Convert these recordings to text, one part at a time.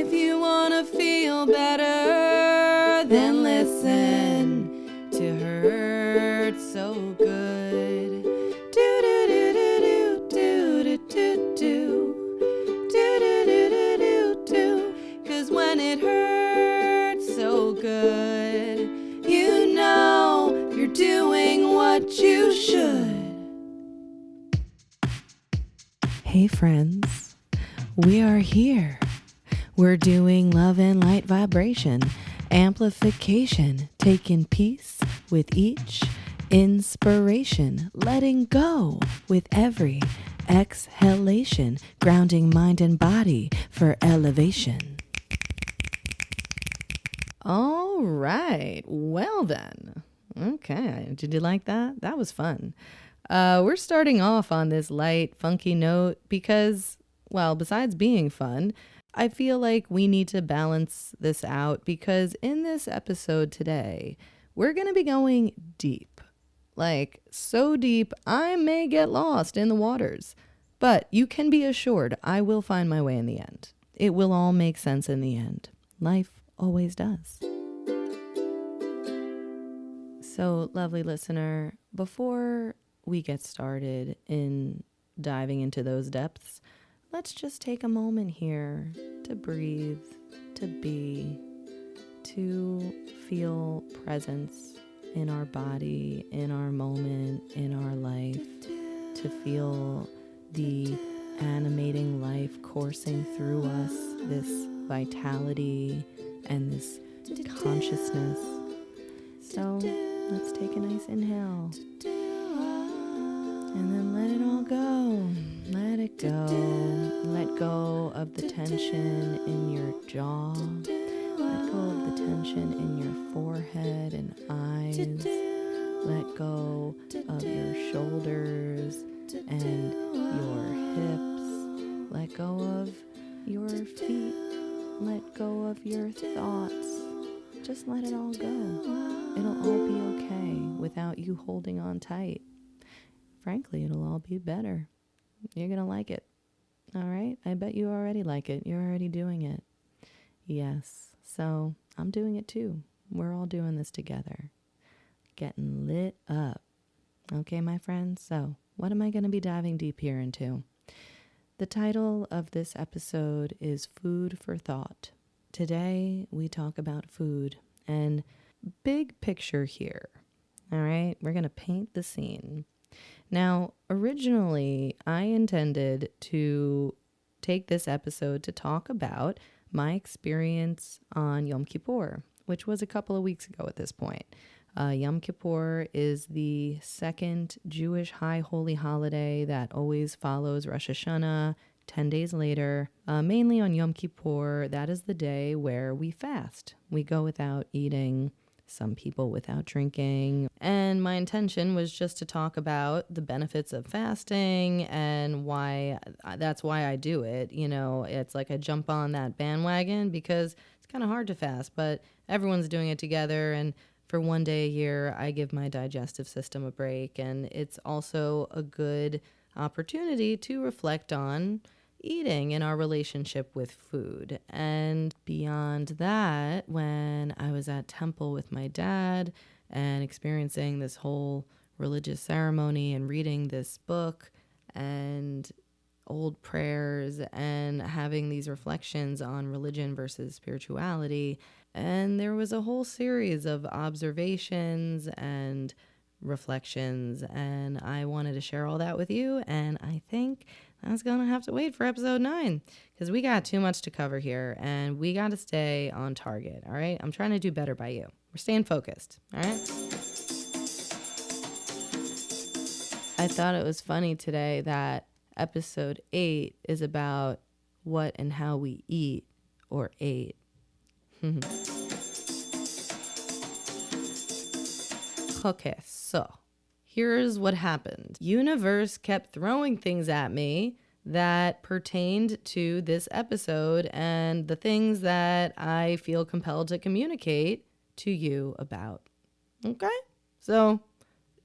If you want to feel better, then listen to Hurt So Good. Cause when it hurts so good, you know you're doing what you should. Hey friends, we are here. We're doing love and light vibration, amplification, taking peace with each inspiration, letting go with every exhalation, grounding mind and body for elevation. All right, well then. Okay, did you like that? That was fun. We're starting off on this light, funky note because, well, besides being fun, I feel like we need to balance this out because in this episode today, we're going to be going deep. Like, so deep, I may get lost in the waters. But you can be assured I will find my way in the end. It will all make sense in the end. Life always does. So, lovely listener, before we get started in diving into those depths, let's just take a moment here to breathe, to be, to feel presence in our body, in our moment, in our life, to feel the animating life coursing through us, this vitality and this consciousness. So let's take a nice inhale. And then let it all go. Let it go. Let go of the tension in your jaw. Let go of the tension in your forehead and eyes. Let go of your shoulders and your hips. Let go of your feet. Let go of your thoughts. Just let it all go. It'll all be okay without you holding on tight. Frankly, it'll all be better. You're going to like it. All right? I bet you already like it. You're already doing it. Yes. So I'm doing it too. We're all doing this together. Getting lit up. Okay, my friends? So what am I going to be diving deep here into? The title of this episode is Food for Thought. Today, we talk about food and big picture here. All right? We're going to paint the scene. Now, originally, I intended to take this episode to talk about my experience on Yom Kippur, which was a couple of weeks ago at this point. Yom Kippur is the second Jewish high holy holiday that always follows Rosh Hashanah 10 days later. Mainly on Yom Kippur, that is the day where we fast. We go without eating, some people without drinking. And my intention was just to talk about the benefits of fasting and why that's why I do it. You know, it's like I jump on that bandwagon because it's kind of hard to fast, but everyone's doing it together. And for one day a year, I give my digestive system a break. And it's also a good opportunity to reflect on eating and our relationship with food. And beyond that, when I was at temple with my dad and experiencing this whole religious ceremony and reading this book and old prayers and having these reflections on religion versus spirituality, and there was a whole series of observations and reflections, and I wanted to share all that with you, and I think I was going to have to wait for episode 9 because we got too much to cover here and we got to stay on target. All right. I'm trying to do better by you. We're staying focused. All right. I thought it was funny today that episode 8 is about what and how we eat or ate. Okay. So here's what happened. Universe kept throwing things at me that pertained to this episode and the things that I feel compelled to communicate to you about. Okay? So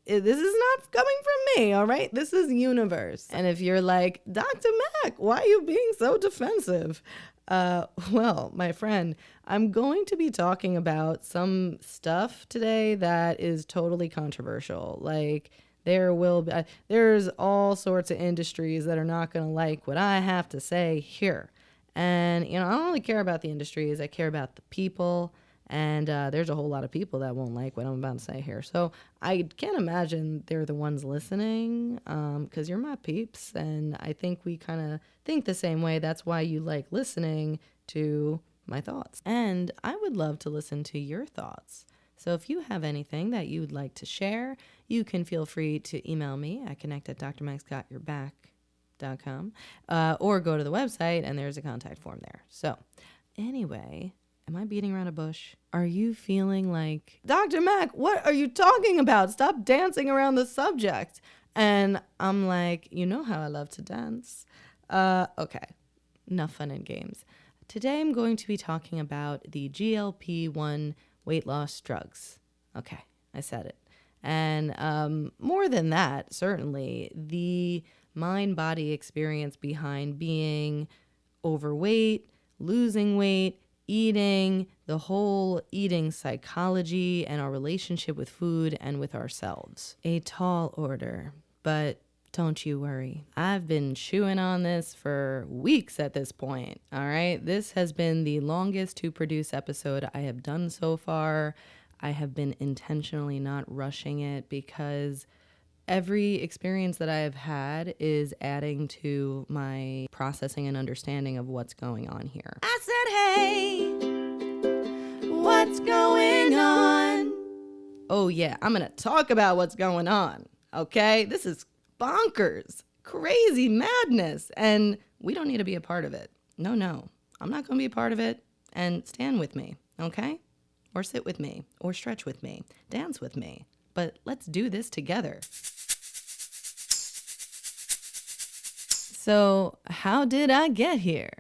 this is not coming from me, all right? This is universe. And if you're like, Dr. Mac, why are you being so defensive? Well, my friend, I'm going to be talking about some stuff today that is totally controversial. Like, there's all sorts of industries that are not going to like what I have to say here. And, I don't really care about the industries. I care about the people. And there's a whole lot of people that won't like what I'm about to say here. So I can't imagine they're the ones listening because you're my peeps. And I think we kind of think the same way. That's why you like listening to my thoughts. And I would love to listen to your thoughts. So if you have anything that you would like to share, you can feel free to email me at connect@drmike'sgotyourback.com or go to the website and there's a contact form there. So anyway, am I beating around a bush? Are you feeling like, Dr. Mac, what are you talking about? Stop dancing around the subject. And I'm like, you know how I love to dance. Okay, enough fun and games. Today I'm going to be talking about the GLP-1 weight loss drugs. Okay, I said it. And more than that, certainly, the mind-body experience behind being overweight, losing weight, eating, the whole eating psychology and our relationship with food and with ourselves. A tall order, but don't you worry. I've been chewing on this for weeks at this point, all right? This has been the longest to produce episode I have done so far. I have been intentionally not rushing it because every experience that I have had is adding to my processing and understanding of what's going on here. I said, hey, what's going on? Oh yeah, I'm gonna talk about what's going on, okay? This is bonkers, crazy madness, and we don't need to be a part of it. No, I'm not gonna be a part of it, and stand with me, okay? Or sit with me, or stretch with me, dance with me, but let's do this together. So how did I get here?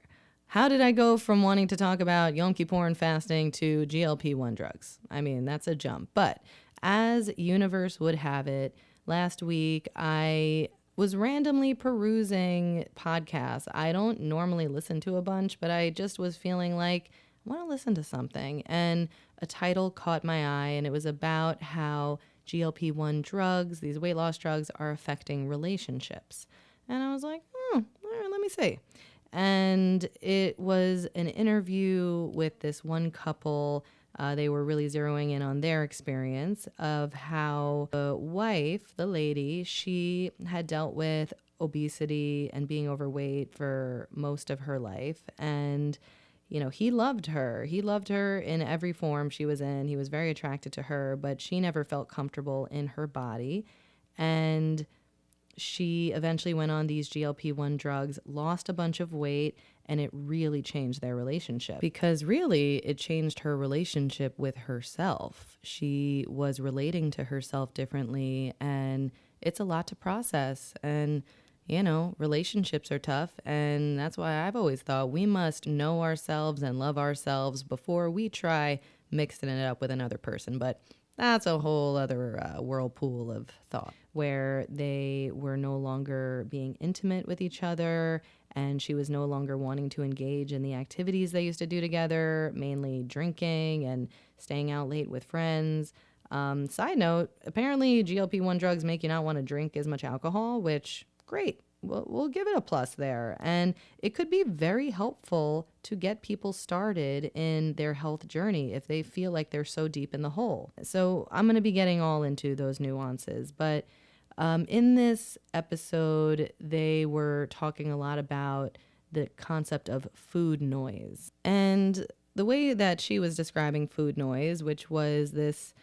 How did I go from wanting to talk about Yom Kippur and fasting to GLP-1 drugs? I mean, that's a jump. But as universe would have it, last week I was randomly perusing podcasts. I don't normally listen to a bunch, but I just was feeling like I want to listen to something. And a title caught my eye, and it was about how GLP-1 drugs, these weight loss drugs, are affecting relationships. And I was like, all right, let me see. And it was an interview with this one couple. They were really zeroing in on their experience of how the wife, the lady, she had dealt with obesity and being overweight for most of her life. And, he loved her. He loved her in every form she was in. He was very attracted to her, but she never felt comfortable in her body. And she eventually went on these GLP-1 drugs, lost a bunch of weight, and it really changed their relationship. Because really, it changed her relationship with herself. She was relating to herself differently, and it's a lot to process. And, relationships are tough, and that's why I've always thought we must know ourselves and love ourselves before we try mixing it up with another person. But that's a whole other whirlpool of thought, where they were no longer being intimate with each other, and she was no longer wanting to engage in the activities they used to do together, mainly drinking and staying out late with friends. Side note, apparently GLP-1 drugs make you not want to drink as much alcohol, which, great. We'll give it a plus there. And it could be very helpful to get people started in their health journey if they feel like they're so deep in the hole. So I'm going to be getting all into those nuances. But in this episode, they were talking a lot about the concept of food noise. And the way that she was describing food noise, which was this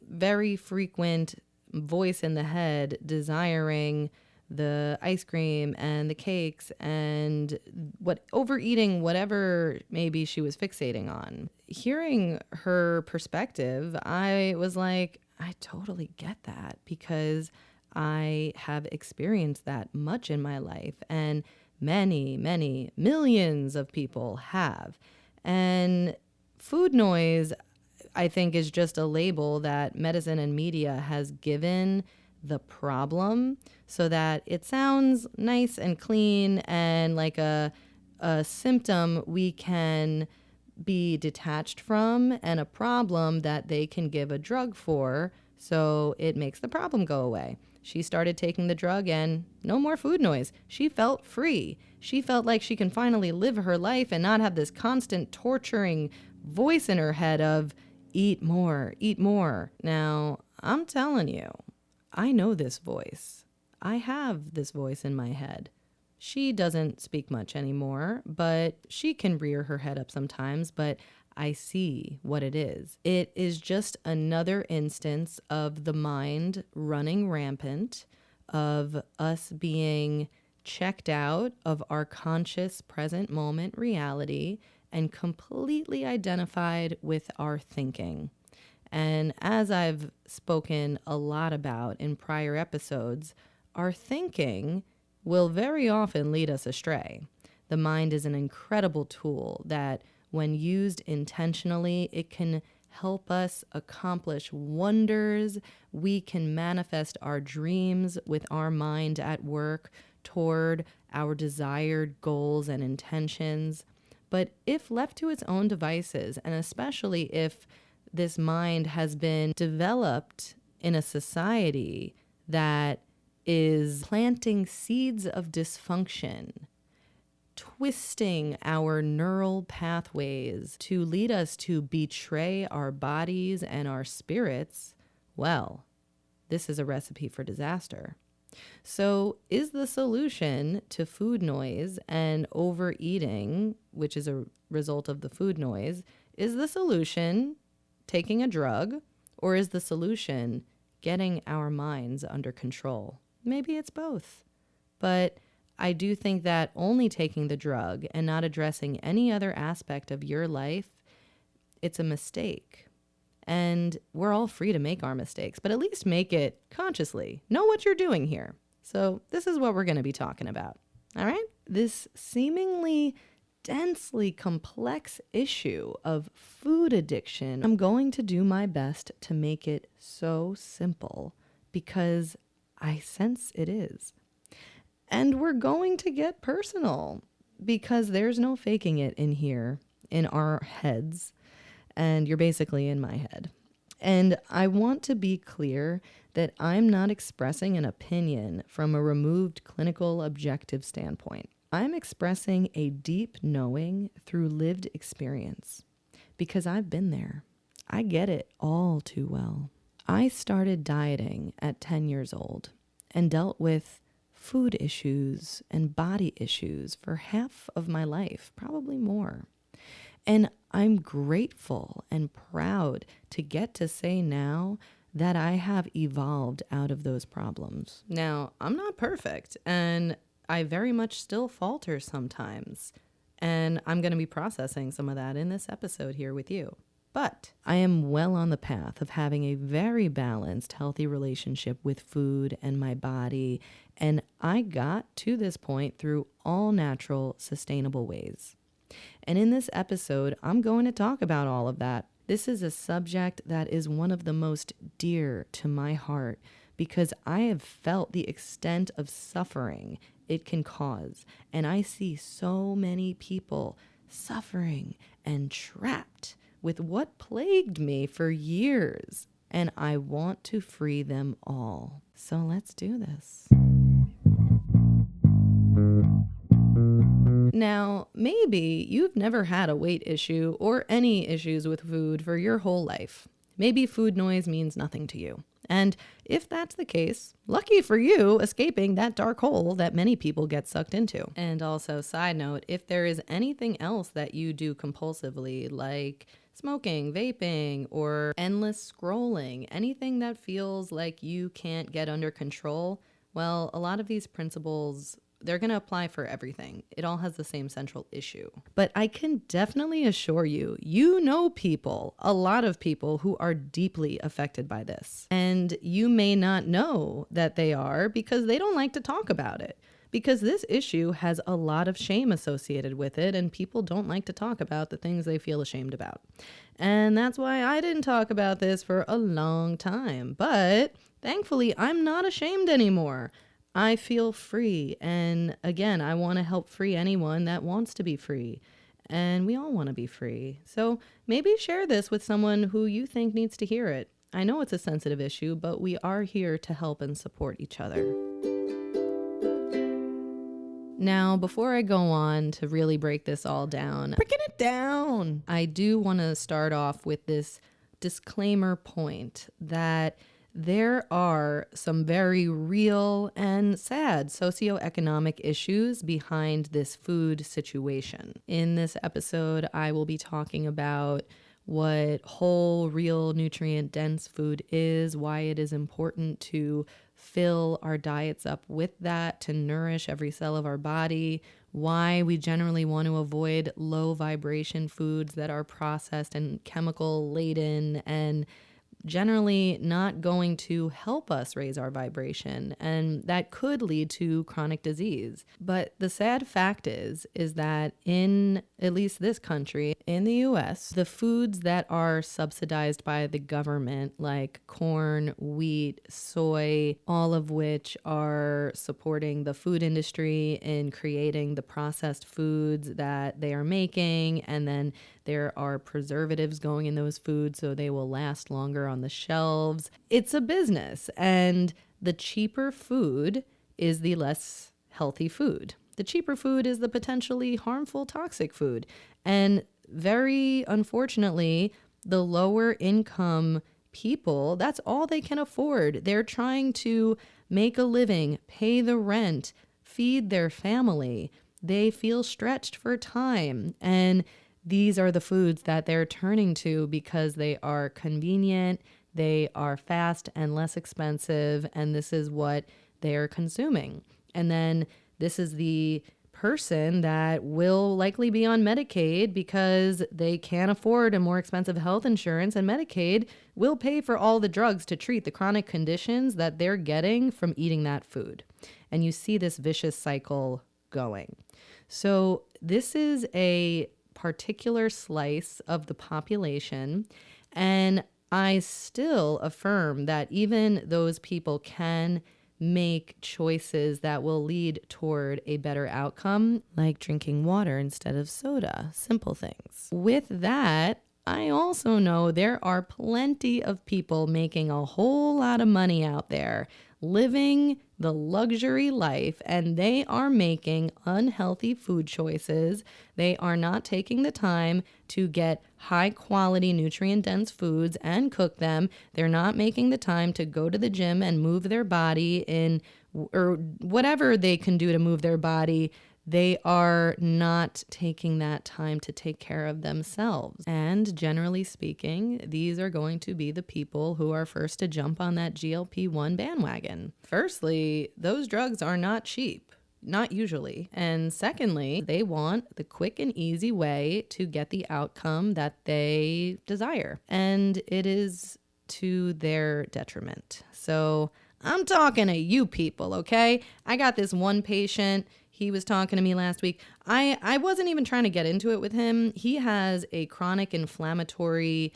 very frequent voice in the head desiring the ice cream and the cakes and overeating whatever maybe she was fixating on. Hearing her perspective, I was like, I totally get that because I have experienced that much in my life, and many, many millions of people have. And food noise, I think, is just a label that medicine and media has given the problem so that it sounds nice and clean and like a a symptom we can be detached from and a problem that they can give a drug for, so it makes the problem go away. She started taking the drug and no more food noise. She felt free. She felt like she can finally live her life and not have this constant torturing voice in her head of eat more, eat more. Now, I'm telling you, I know this voice. I have this voice in my head. She doesn't speak much anymore, but she can rear her head up sometimes, but I see what it is. It is just another instance of the mind running rampant, of us being checked out of our conscious present moment reality and completely identified with our thinking. And as I've spoken a lot about in prior episodes, our thinking will very often lead us astray. The mind is an incredible tool that, when used intentionally, it can help us accomplish wonders. We can manifest our dreams with our mind at work toward our desired goals and intentions. But if left to its own devices, and especially if this mind has been developed in a society that is planting seeds of dysfunction, twisting our neural pathways to lead us to betray our bodies and our spirits, well, this is a recipe for disaster. So is the solution to food noise and overeating, which is a result of the food noise, is the solution taking a drug, or is the solution getting our minds under control? Maybe it's both. But I do think that only taking the drug and not addressing any other aspect of your life, it's a mistake. And we're all free to make our mistakes, but at least make it consciously. Know what you're doing here. So this is what we're going to be talking about. All right? This seemingly densely complex issue of food addiction, I'm going to do my best to make it so simple because I sense it is. And we're going to get personal because there's no faking it in here, in our heads. And you're basically in my head. And I want to be clear that I'm not expressing an opinion from a removed clinical objective standpoint. I'm expressing a deep knowing through lived experience because I've been there. I get it all too well. I started dieting at 10 years old and dealt with food issues and body issues for half of my life, probably more. And I'm grateful and proud to get to say now that I have evolved out of those problems. Now, I'm not perfect, and I very much still falter sometimes. And I'm going to be processing some of that in this episode here with you. But I am well on the path of having a very balanced, healthy relationship with food and my body. And I got to this point through all natural, sustainable ways. And in this episode, I'm going to talk about all of that. This is a subject that is one of the most dear to my heart because I have felt the extent of suffering it can cause. And I see so many people suffering and trapped with what plagued me for years. And I want to free them all. So let's do this. Now, maybe you've never had a weight issue or any issues with food for your whole life. Maybe food noise means nothing to you. And if that's the case, lucky for you escaping that dark hole that many people get sucked into. And also, side note, if there is anything else that you do compulsively, like smoking, vaping, or endless scrolling, anything that feels like you can't get under control, well, a lot of these principles, they're going to apply for everything. It all has the same central issue. But I can definitely assure you, you know people, a lot of people who are deeply affected by this. And you may not know that they are because they don't like to talk about it. Because this issue has a lot of shame associated with it, and people don't like to talk about the things they feel ashamed about. And that's why I didn't talk about this for a long time. But thankfully, I'm not ashamed anymore. I feel free. And again, I want to help free anyone that wants to be free. And we all want to be free. So maybe share this with someone who you think needs to hear it. I know it's a sensitive issue, but we are here to help and support each other. Now, before I go on to really break this all down, breaking it down, I do want to start off with this disclaimer point that there are some very real and sad socioeconomic issues behind this food situation. In this episode, I will be talking about what whole, real, nutrient dense food is, why it is important to fill our diets up with that to nourish every cell of our body, why we generally want to avoid low vibration foods that are processed and chemical laden and generally not going to help us raise our vibration, and that could lead to chronic disease. But the sad fact is that in at least this country, in the US, the foods that are subsidized by the government, like corn, wheat, soy, all of which are supporting the food industry in creating the processed foods that they are making, and then there are preservatives going in those foods so they will last longer on the shelves. It's a business, and the cheaper food is the less healthy food. The cheaper food is the potentially harmful, toxic food. And very unfortunately, the lower income people, that's all they can afford. They're trying to make a living, pay the rent, feed their family. They feel stretched for time. And these are the foods that they're turning to because they are convenient, they are fast and less expensive, and this is what they're consuming. And then this is the person that will likely be on Medicaid because they can't afford a more expensive health insurance, and Medicaid will pay for all the drugs to treat the chronic conditions that they're getting from eating that food. And you see this vicious cycle going. So this is a particular slice of the population, and I still affirm that even those people can make choices that will lead toward a better outcome, like drinking water instead of soda, simple things. With that, I also know there are plenty of people making a whole lot of money out there, living the luxury life, and they are making unhealthy food choices. They are not taking the time to get high quality nutrient dense foods and cook them. They're not making the time to go to the gym and move their body in, or whatever they can do to move their body. They are not taking that time to take care of themselves. And generally speaking, these are going to be the people who are first to jump on that GLP-1 bandwagon. Firstly, those drugs are not cheap. Not usually. And secondly, they want the quick and easy way to get the outcome that they desire. And it is to their detriment. So I'm talking to you people, okay? I got this one patient. He was talking to me last week. I wasn't even trying to get into it with him. He has a chronic inflammatory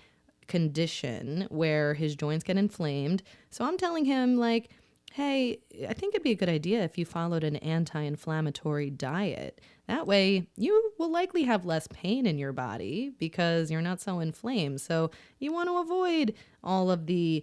condition where his joints get inflamed. So I'm telling him, like, hey, I think it'd be a good idea if you followed an anti-inflammatory diet. That way, you will likely have less pain in your body because you're not so inflamed. So you want to avoid all of the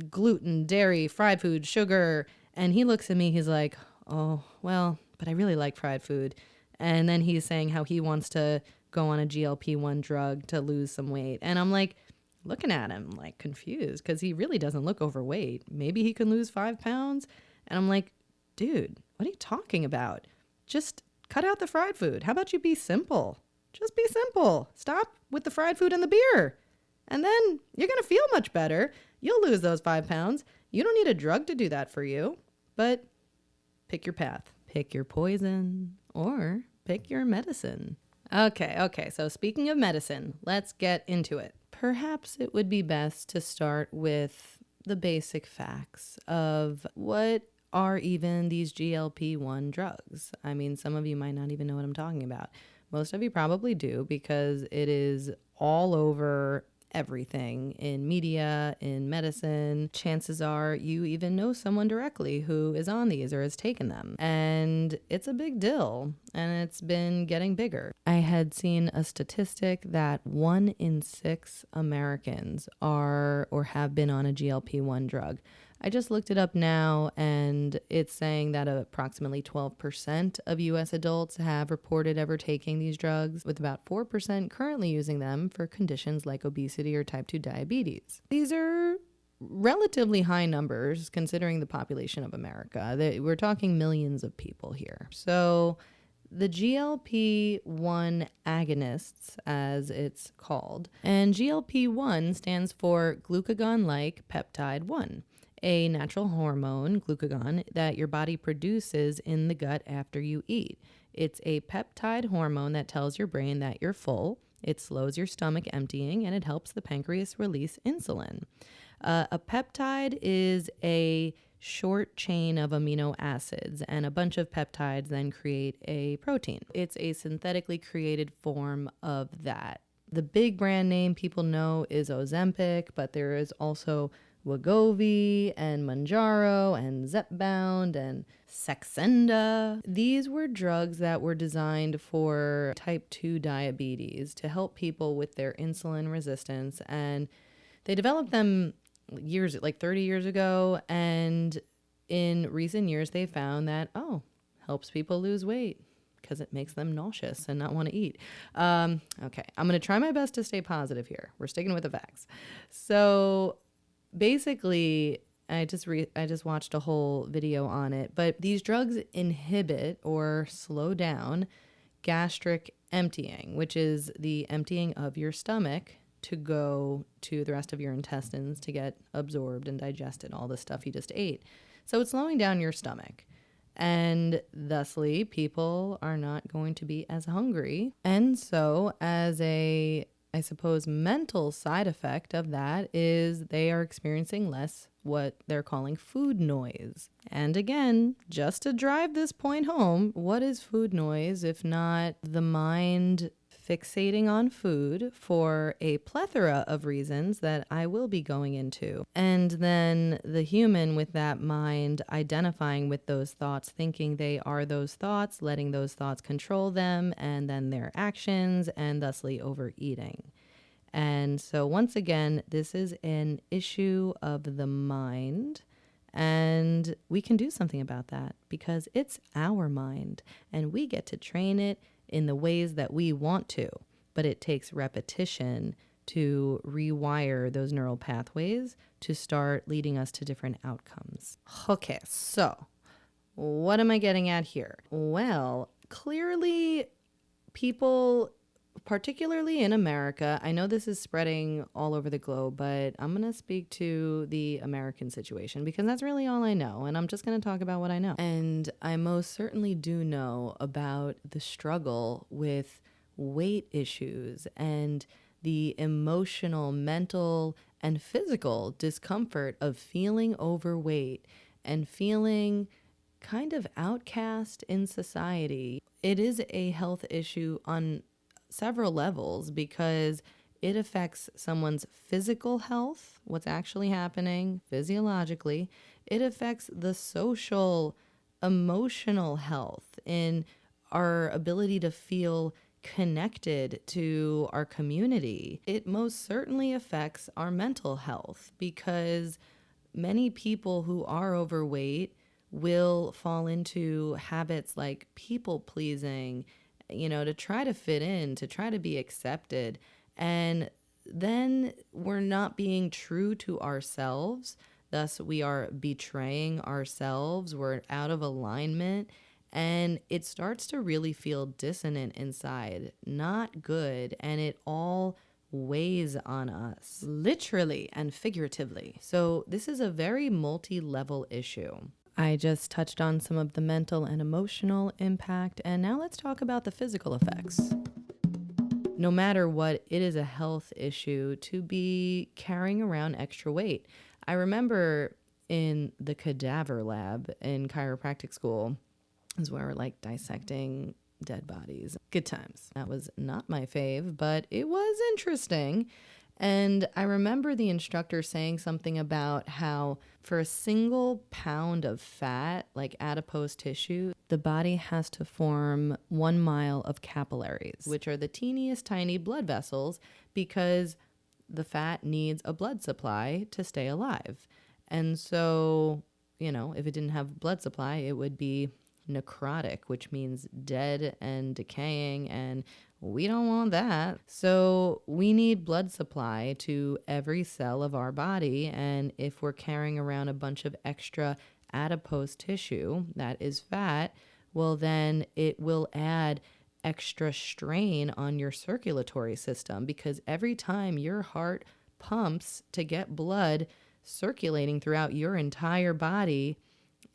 gluten, dairy, fried food, sugar. And he looks at me, he's like, oh, well, but I really like fried food. And then he's saying how he wants to go on a GLP-1 drug to lose some weight. And I'm like, looking at him like confused because he really doesn't look overweight. Maybe he can lose 5 pounds. And I'm like, dude, what are you talking about? Just cut out the fried food. How about you be simple? Just be simple. Stop with the fried food and the beer. And then you're going to feel much better. You'll lose those 5 pounds. You don't need a drug to do that for you. But pick your path. Pick your poison or pick your medicine. Okay. So speaking of medicine, let's get into it. Perhaps it would be best to start with the basic facts of what are even these GLP-1 drugs. I mean, some of you might not even know what I'm talking about. Most of you probably do because it is all over everything in media, in medicine. Chances are you even know someone directly who is on these or has taken them. And it's a big deal, and it's been getting bigger. I had seen a statistic that 1 in 6 Americans are or have been on a GLP-1 drug. I just looked it up now, and it's saying that approximately 12% of U.S. adults have reported ever taking these drugs, with about 4% currently using them for conditions like obesity or type 2 diabetes. These are relatively high numbers considering the population of America. We're talking millions of people here. So the GLP-1 agonists, as it's called, and GLP-1 stands for glucagon-like peptide 1. A natural hormone, glucagon, that your body produces in the gut after you eat. It's a peptide hormone that tells your brain that you're full. It slows your stomach emptying, and it helps the pancreas release insulin. A peptide is a short chain of amino acids, and a bunch of peptides then create a protein. It's a synthetically created form of that. The big brand name people know is Ozempic, but there is also Wegovy and Mounjaro and Zepbound and Saxenda. These were drugs that were designed for type 2 diabetes to help people with their insulin resistance, and they developed them like 30 years ago, and in recent years they found that helps people lose weight because it makes them nauseous and not want to eat. Okay, I'm going to try my best to stay positive here. We're sticking with the facts. So basically, I just watched a whole video on it, but these drugs inhibit or slow down gastric emptying, which is the emptying of your stomach to go to the rest of your intestines to get absorbed and digested, all the stuff you just ate. So it's slowing down your stomach. And thusly, people are not going to be as hungry. And so as I suppose mental side effect of that is they are experiencing less what they're calling food noise. And again, just to drive this point home, what is food noise if not the mind fixating on food for a plethora of reasons that I will be going into. And then the human with that mind identifying with those thoughts, thinking they are those thoughts, letting those thoughts control them, and then their actions, and thusly overeating. And so once again, this is an issue of the mind, and we can do something about that because it's our mind and we get to train it in the ways that we want to, but it takes repetition to rewire those neural pathways to start leading us to different outcomes. Okay, so what am I getting at here? Well, clearly people, particularly in America, I know this is spreading all over the globe, but I'm going to speak to the American situation because that's really all I know. And I'm just going to talk about what I know. And I most certainly do know about the struggle with weight issues and the emotional, mental, and physical discomfort of feeling overweight and feeling kind of outcast in society. It is a health issue on several levels because it affects someone's physical health, what's actually happening physiologically. It affects the social, emotional health in our ability to feel connected to our community. It most certainly affects our mental health because many people who are overweight will fall into habits like people pleasing, to try to fit in, to try to be accepted. And then we're not being true to ourselves. Thus, we are betraying ourselves. We're out of alignment. And it starts to really feel dissonant inside, not good. And it all weighs on us, literally and figuratively. So this is a very multi-level issue. I just touched on some of the mental and emotional impact, and now let's talk about the physical effects. No matter what, it is a health issue to be carrying around extra weight. I remember in the cadaver lab in chiropractic school is where we're dissecting dead bodies. Good times. That was not my fave, but it was interesting. And I remember the instructor saying something about how for a single pound of fat, like adipose tissue, the body has to form 1 mile of capillaries, which are the teeniest tiny blood vessels, because the fat needs a blood supply to stay alive. And so, if it didn't have blood supply, it would be necrotic, which means dead and decaying, and we don't want that. So we need blood supply to every cell of our body, and if we're carrying around a bunch of extra adipose tissue that is fat, well, then it will add extra strain on your circulatory system, because every time your heart pumps to get blood circulating throughout your entire body,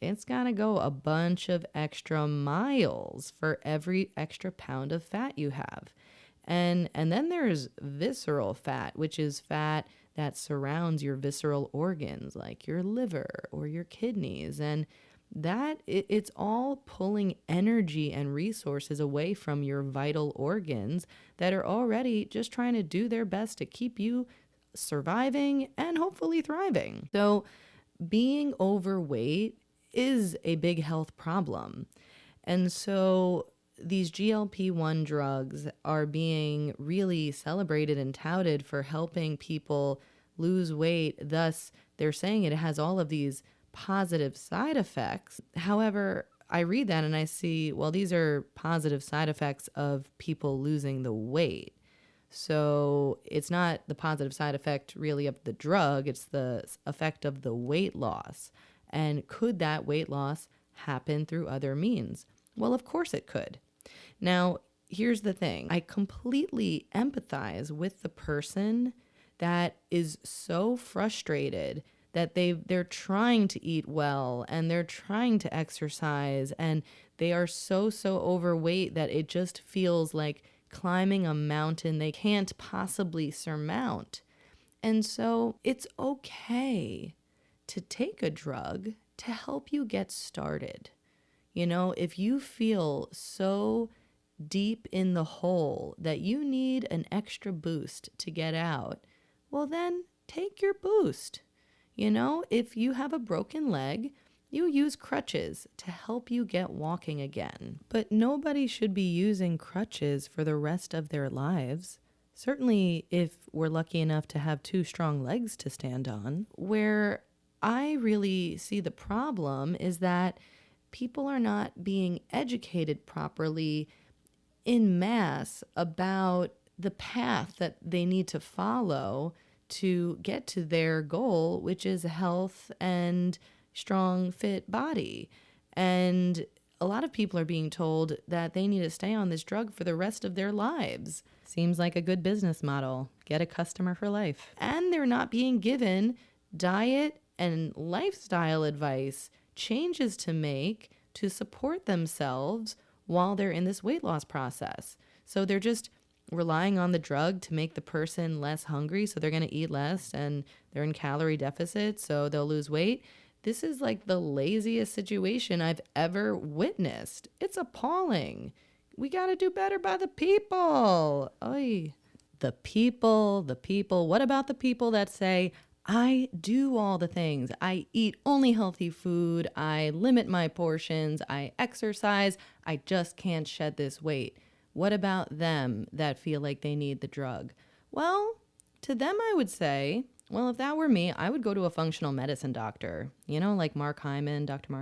it's got to go a bunch of extra miles for every extra pound of fat you have. And then there's visceral fat, which is fat that surrounds your visceral organs, like your liver or your kidneys. And it's all pulling energy and resources away from your vital organs that are already just trying to do their best to keep you surviving and hopefully thriving. So being overweight is a big health problem. And so these GLP-1 drugs are being really celebrated and touted for helping people lose weight. Thus, they're saying it has all of these positive side effects. However, I read that and I see, well, these are positive side effects of people losing the weight. So it's not the positive side effect really of the drug, it's the effect of the weight loss. And could that weight loss happen through other means? Well, of course it could. Now, here's the thing. I completely empathize with the person that is so frustrated that they're trying to eat well and they're trying to exercise and they are so overweight that it just feels like climbing a mountain they can't possibly surmount. And so it's okay to take a drug to help you get started. If you feel so deep in the hole that you need an extra boost to get out, well, then take your boost. If you have a broken leg, you use crutches to help you get walking again. But nobody should be using crutches for the rest of their lives. Certainly if we're lucky enough to have 2 strong legs to stand on. Where I really see the problem is that people are not being educated properly in mass about the path that they need to follow to get to their goal, which is health and strong, fit body. And a lot of people are being told that they need to stay on this drug for the rest of their lives. Seems like a good business model. Get a customer for life. And they're not being given diet and lifestyle advice, changes to make to support themselves while they're in this weight loss process. So they're just relying on the drug to make the person less hungry, so they're going to eat less and they're in calorie deficit, so they'll lose weight. This is like the laziest situation I've ever witnessed. It's appalling. We got to do better by the people. Oy. The people. What about the people that say, I do all the things. I eat only healthy food. I limit my portions. I exercise. I just can't shed this weight. What about them that feel like they need the drug? Well, to them I would say, well, if that were me, I would go to a functional medicine doctor, like Dr. Mark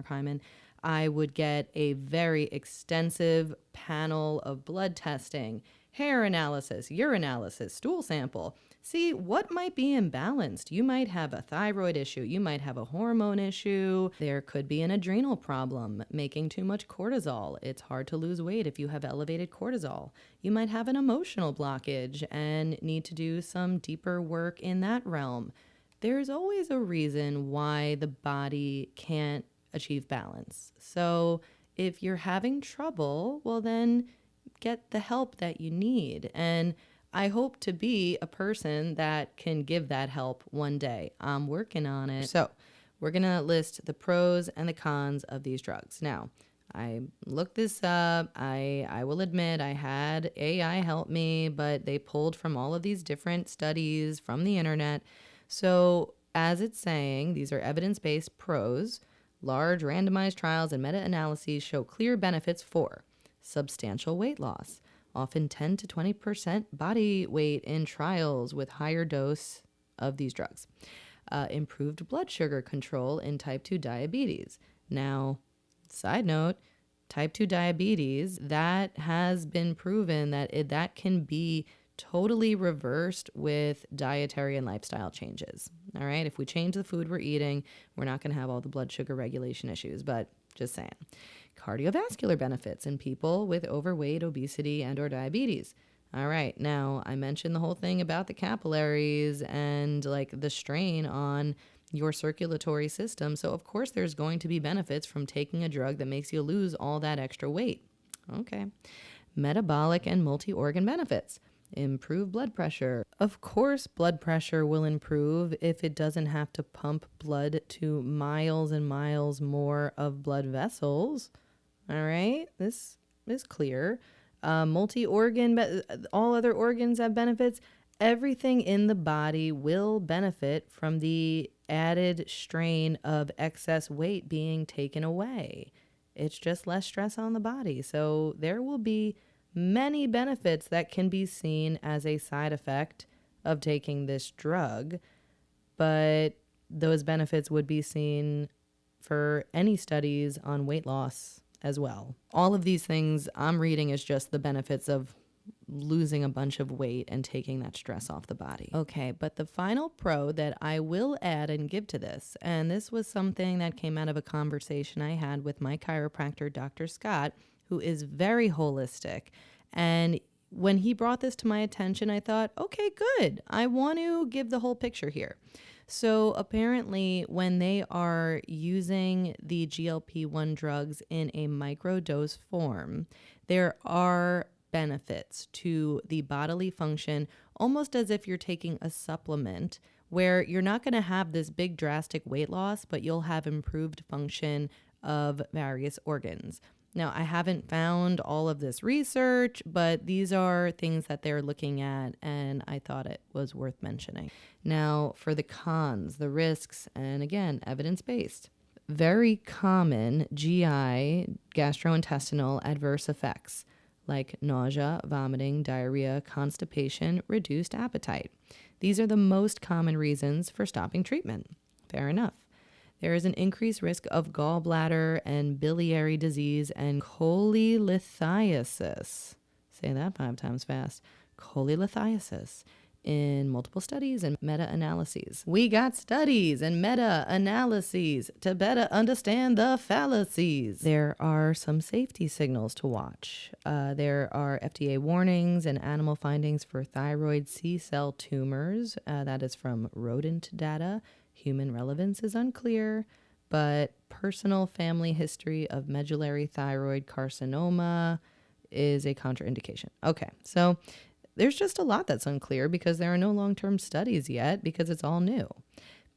Hyman. I would get a very extensive panel of blood testing, hair analysis, urinalysis, stool sample. See what might be imbalanced. You might have a thyroid issue. You might have a hormone issue. There could be an adrenal problem, making too much cortisol. It's hard to lose weight if you have elevated cortisol. You might have an emotional blockage and need to do some deeper work in that realm. There's always a reason why the body can't achieve balance. So if you're having trouble, well, then get the help that you need. And I hope to be a person that can give that help one day. I'm working on it. So we're going to list the pros and the cons of these drugs. Now, I looked this up. I will admit I had AI help me, but they pulled from all of these different studies from the internet. So, as it's saying, these are evidence-based pros. Large randomized trials and meta-analyses show clear benefits for substantial weight loss, often 10 to 20% body weight in trials with higher dose of these drugs. Improved blood sugar control in type 2 diabetes. Now, side note, type 2 diabetes, that has been proven that that can be totally reversed with dietary and lifestyle changes. All right, if we change the food we're eating, we're not going to have all the blood sugar regulation issues, but just saying. Cardiovascular benefits in people with overweight, obesity, and or diabetes. All right, now I mentioned the whole thing about the capillaries and like the strain on your circulatory system. So of course there's going to be benefits from taking a drug that makes you lose all that extra weight. Okay. Metabolic and multi-organ benefits. Improve blood pressure. Of course, blood pressure will improve if it doesn't have to pump blood to miles and miles more of blood vessels. All right, this is clear. Multi-organ, all other organs have benefits. Everything in the body will benefit from the added strain of excess weight being taken away. It's just less stress on the body. So there will be many benefits that can be seen as a side effect of taking this drug, but those benefits would be seen for any studies on weight loss as well. All of these things I'm reading is just the benefits of losing a bunch of weight and taking that stress off the body. Okay, but the final pro that I will add and give to this, and this was something that came out of a conversation I had with my chiropractor, Dr. Scott, who is very holistic. And when he brought this to my attention, I thought, okay, good. I want to give the whole picture here. So apparently when they are using the GLP-1 drugs in a microdose form, there are benefits to the bodily function, almost as if you're taking a supplement where you're not going to have this big drastic weight loss, but you'll have improved function of various organs. Now, I haven't found all of this research, but these are things that they're looking at, and I thought it was worth mentioning. Now, for the cons, the risks, and again, evidence-based. Very common GI, gastrointestinal adverse effects like nausea, vomiting, diarrhea, constipation, reduced appetite. These are the most common reasons for stopping treatment. Fair enough. There is an increased risk of gallbladder and biliary disease and cholelithiasis. Say that 5 times fast. Cholelithiasis in multiple studies and meta-analyses. We got studies and meta-analyses to better understand the fallacies. There are some safety signals to watch. There are FDA warnings and animal findings for thyroid C-cell tumors. That is from rodent data. Human relevance is unclear, but personal family history of medullary thyroid carcinoma is a contraindication. Okay, so there's just a lot that's unclear because there are no long-term studies yet because it's all new.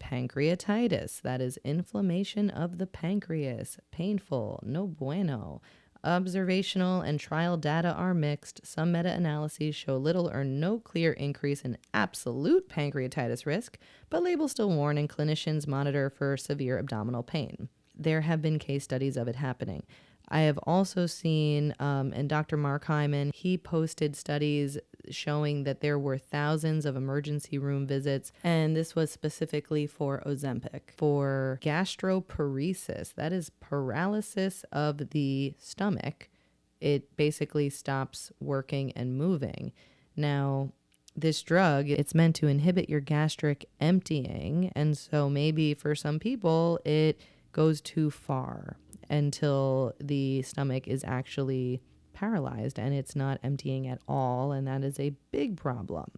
Pancreatitis, that is inflammation of the pancreas, painful, no bueno. Observational and trial data are mixed. Some meta-analyses show little or no clear increase in absolute pancreatitis risk, but labels still warn and clinicians monitor for severe abdominal pain. There have been case studies of it happening. I have also seen, and Dr. Mark Hyman, he posted studies showing that there were thousands of emergency room visits, and this was specifically for Ozempic. For gastroparesis, that is paralysis of the stomach, it basically stops working and moving. Now, this drug, it's meant to inhibit your gastric emptying, and so maybe for some people, it goes too far until the stomach is actually paralyzed and it's not emptying at all, and that is a big problem.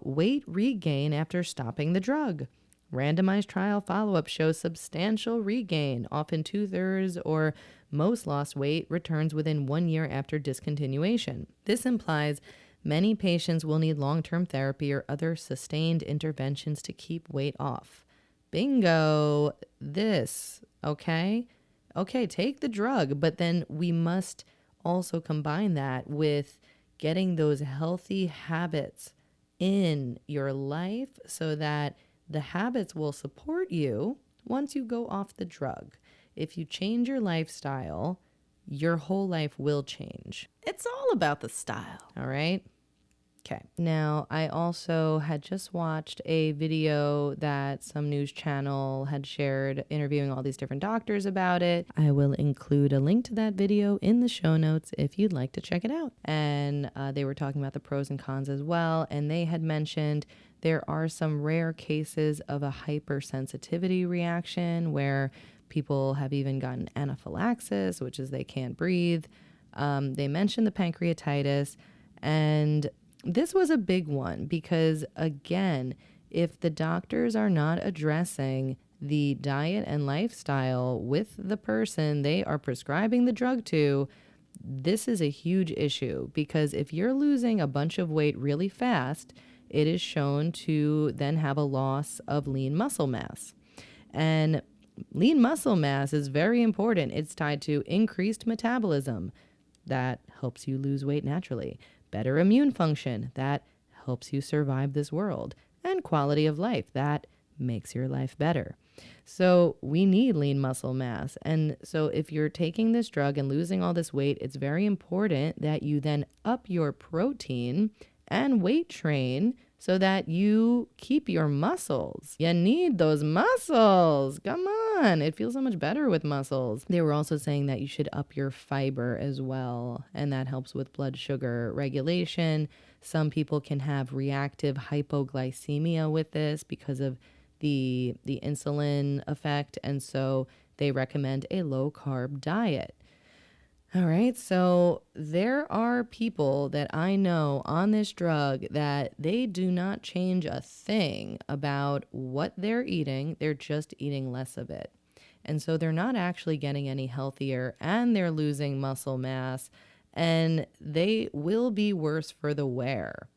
Weight regain after stopping the drug. Randomized trial follow-up shows substantial regain, often 2/3 or most lost weight returns within 1 year after discontinuation. This implies many patients will need long-term therapy or other sustained interventions to keep weight off. Bingo! This, okay? okay, take the drug, but then we must also combine that with getting those healthy habits in your life so that the habits will support you once you go off the drug. If you change your lifestyle, your whole life will change. It's all about the style. All right? Okay. Now, I also had just watched a video that some news channel had shared interviewing all these different doctors about it. I will include a link to that video in the show notes if you'd like to check it out. And they were talking about the pros and cons as well. And they had mentioned there are some rare cases of a hypersensitivity reaction where people have even gotten anaphylaxis, which is they can't breathe. They mentioned the pancreatitis, and this was a big one because, again, if the doctors are not addressing the diet and lifestyle with the person they are prescribing the drug to, this is a huge issue because if you're losing a bunch of weight really fast, it is shown to then have a loss of lean muscle mass. And lean muscle mass is very important. It's tied to increased metabolism. That helps you lose weight naturally. Better immune function. That helps you survive this world. And quality of life. That makes your life better. So we need lean muscle mass. And so if you're taking this drug and losing all this weight, it's very important that you then up your protein and weight train so that you keep your muscles. You need those muscles. Come on. It feels so much better with muscles. They were also saying that you should up your fiber as well, and that helps with blood sugar regulation. Some people can have reactive hypoglycemia with this because of the insulin effect, and so they recommend a low-carb diet. All right, so there are people that I know on this drug that they do not change a thing about what they're eating. They're just eating less of it. And so they're not actually getting any healthier, and they're losing muscle mass, and they will be worse for the wear.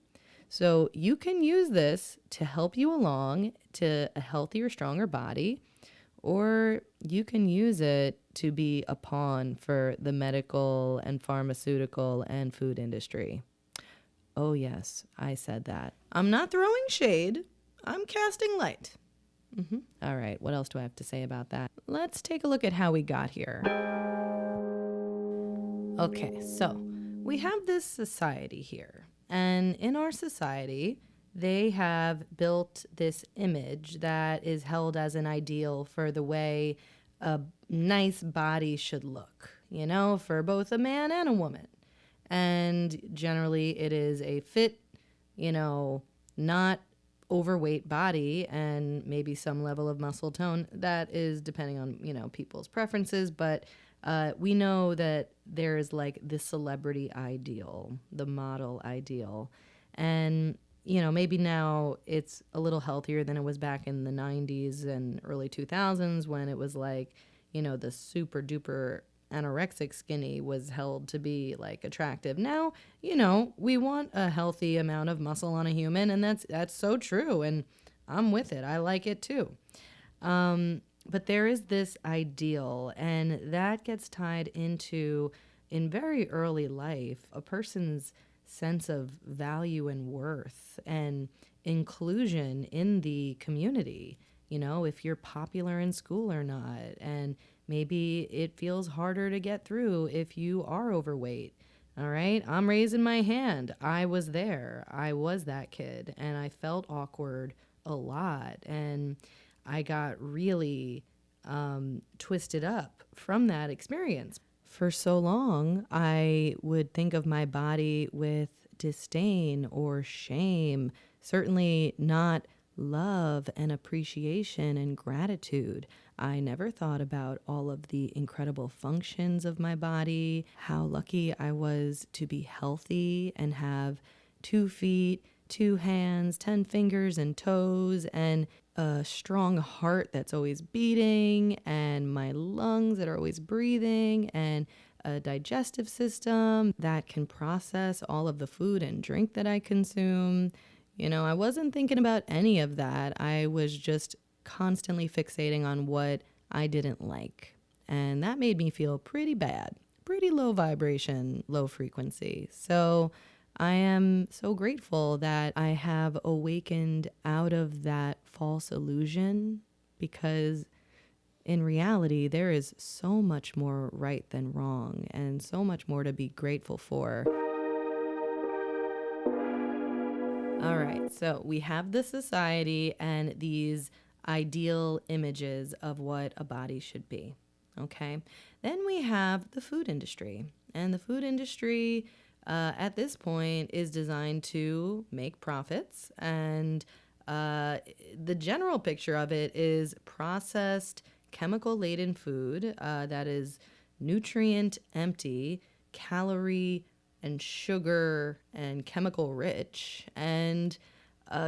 So you can use this to help you along to a healthier, stronger body, or you can use it to be a pawn for the medical and pharmaceutical and food industry. Oh, yes, I said that. I'm not throwing shade. I'm casting light. All right, what else do I have to say about that? Let's take a look at how we got here. Okay, so we have this society here. And in our society, they have built this image that is held as an ideal for the way a nice body should look, you know, for both a man and a woman. And generally it is a fit, you know, not overweight body and maybe some level of muscle tone. That is depending on, you know, people's preferences. But we know that there is like the celebrity ideal, the model ideal. And you know, maybe now it's a little healthier than it was back in the 90s and early 2000s when it was like, you know, the super duper anorexic skinny was held to be like attractive. Now, you know, we want a healthy amount of muscle on a human, and that's so true, and I'm with it. I like it too. But there is this ideal, and that gets tied into, in very early life, a person's sense of value and worth and inclusion in the community. You know, if you're popular in school or not, and maybe it feels harder to get through if you are overweight. All right, I'm raising my hand. I was there. I was that kid, and I felt awkward a lot, and I got really twisted up from that experience. For so long, I would think of my body with disdain or shame, certainly not love and appreciation and gratitude. I never thought about all of the incredible functions of my body, how lucky I was to be healthy and have 2 feet, 2 hands, 10 fingers and toes, and a strong heart that's always beating, and my lungs that are always breathing, and a digestive system that can process all of the food and drink that I consume. You know, I wasn't thinking about any of that. I was just constantly fixating on what I didn't like. And that made me feel pretty bad, pretty low vibration, low frequency. So I am so grateful that I have awakened out of that false illusion, because in reality, there is so much more right than wrong and so much more to be grateful for. All right, so we have the society and these ideal images of what a body should be. Okay, then we have the food industry, and the food industry at this point is designed to make profits, and the general picture of it is processed, chemical laden food that is nutrient empty, calorie and sugar and chemical rich, and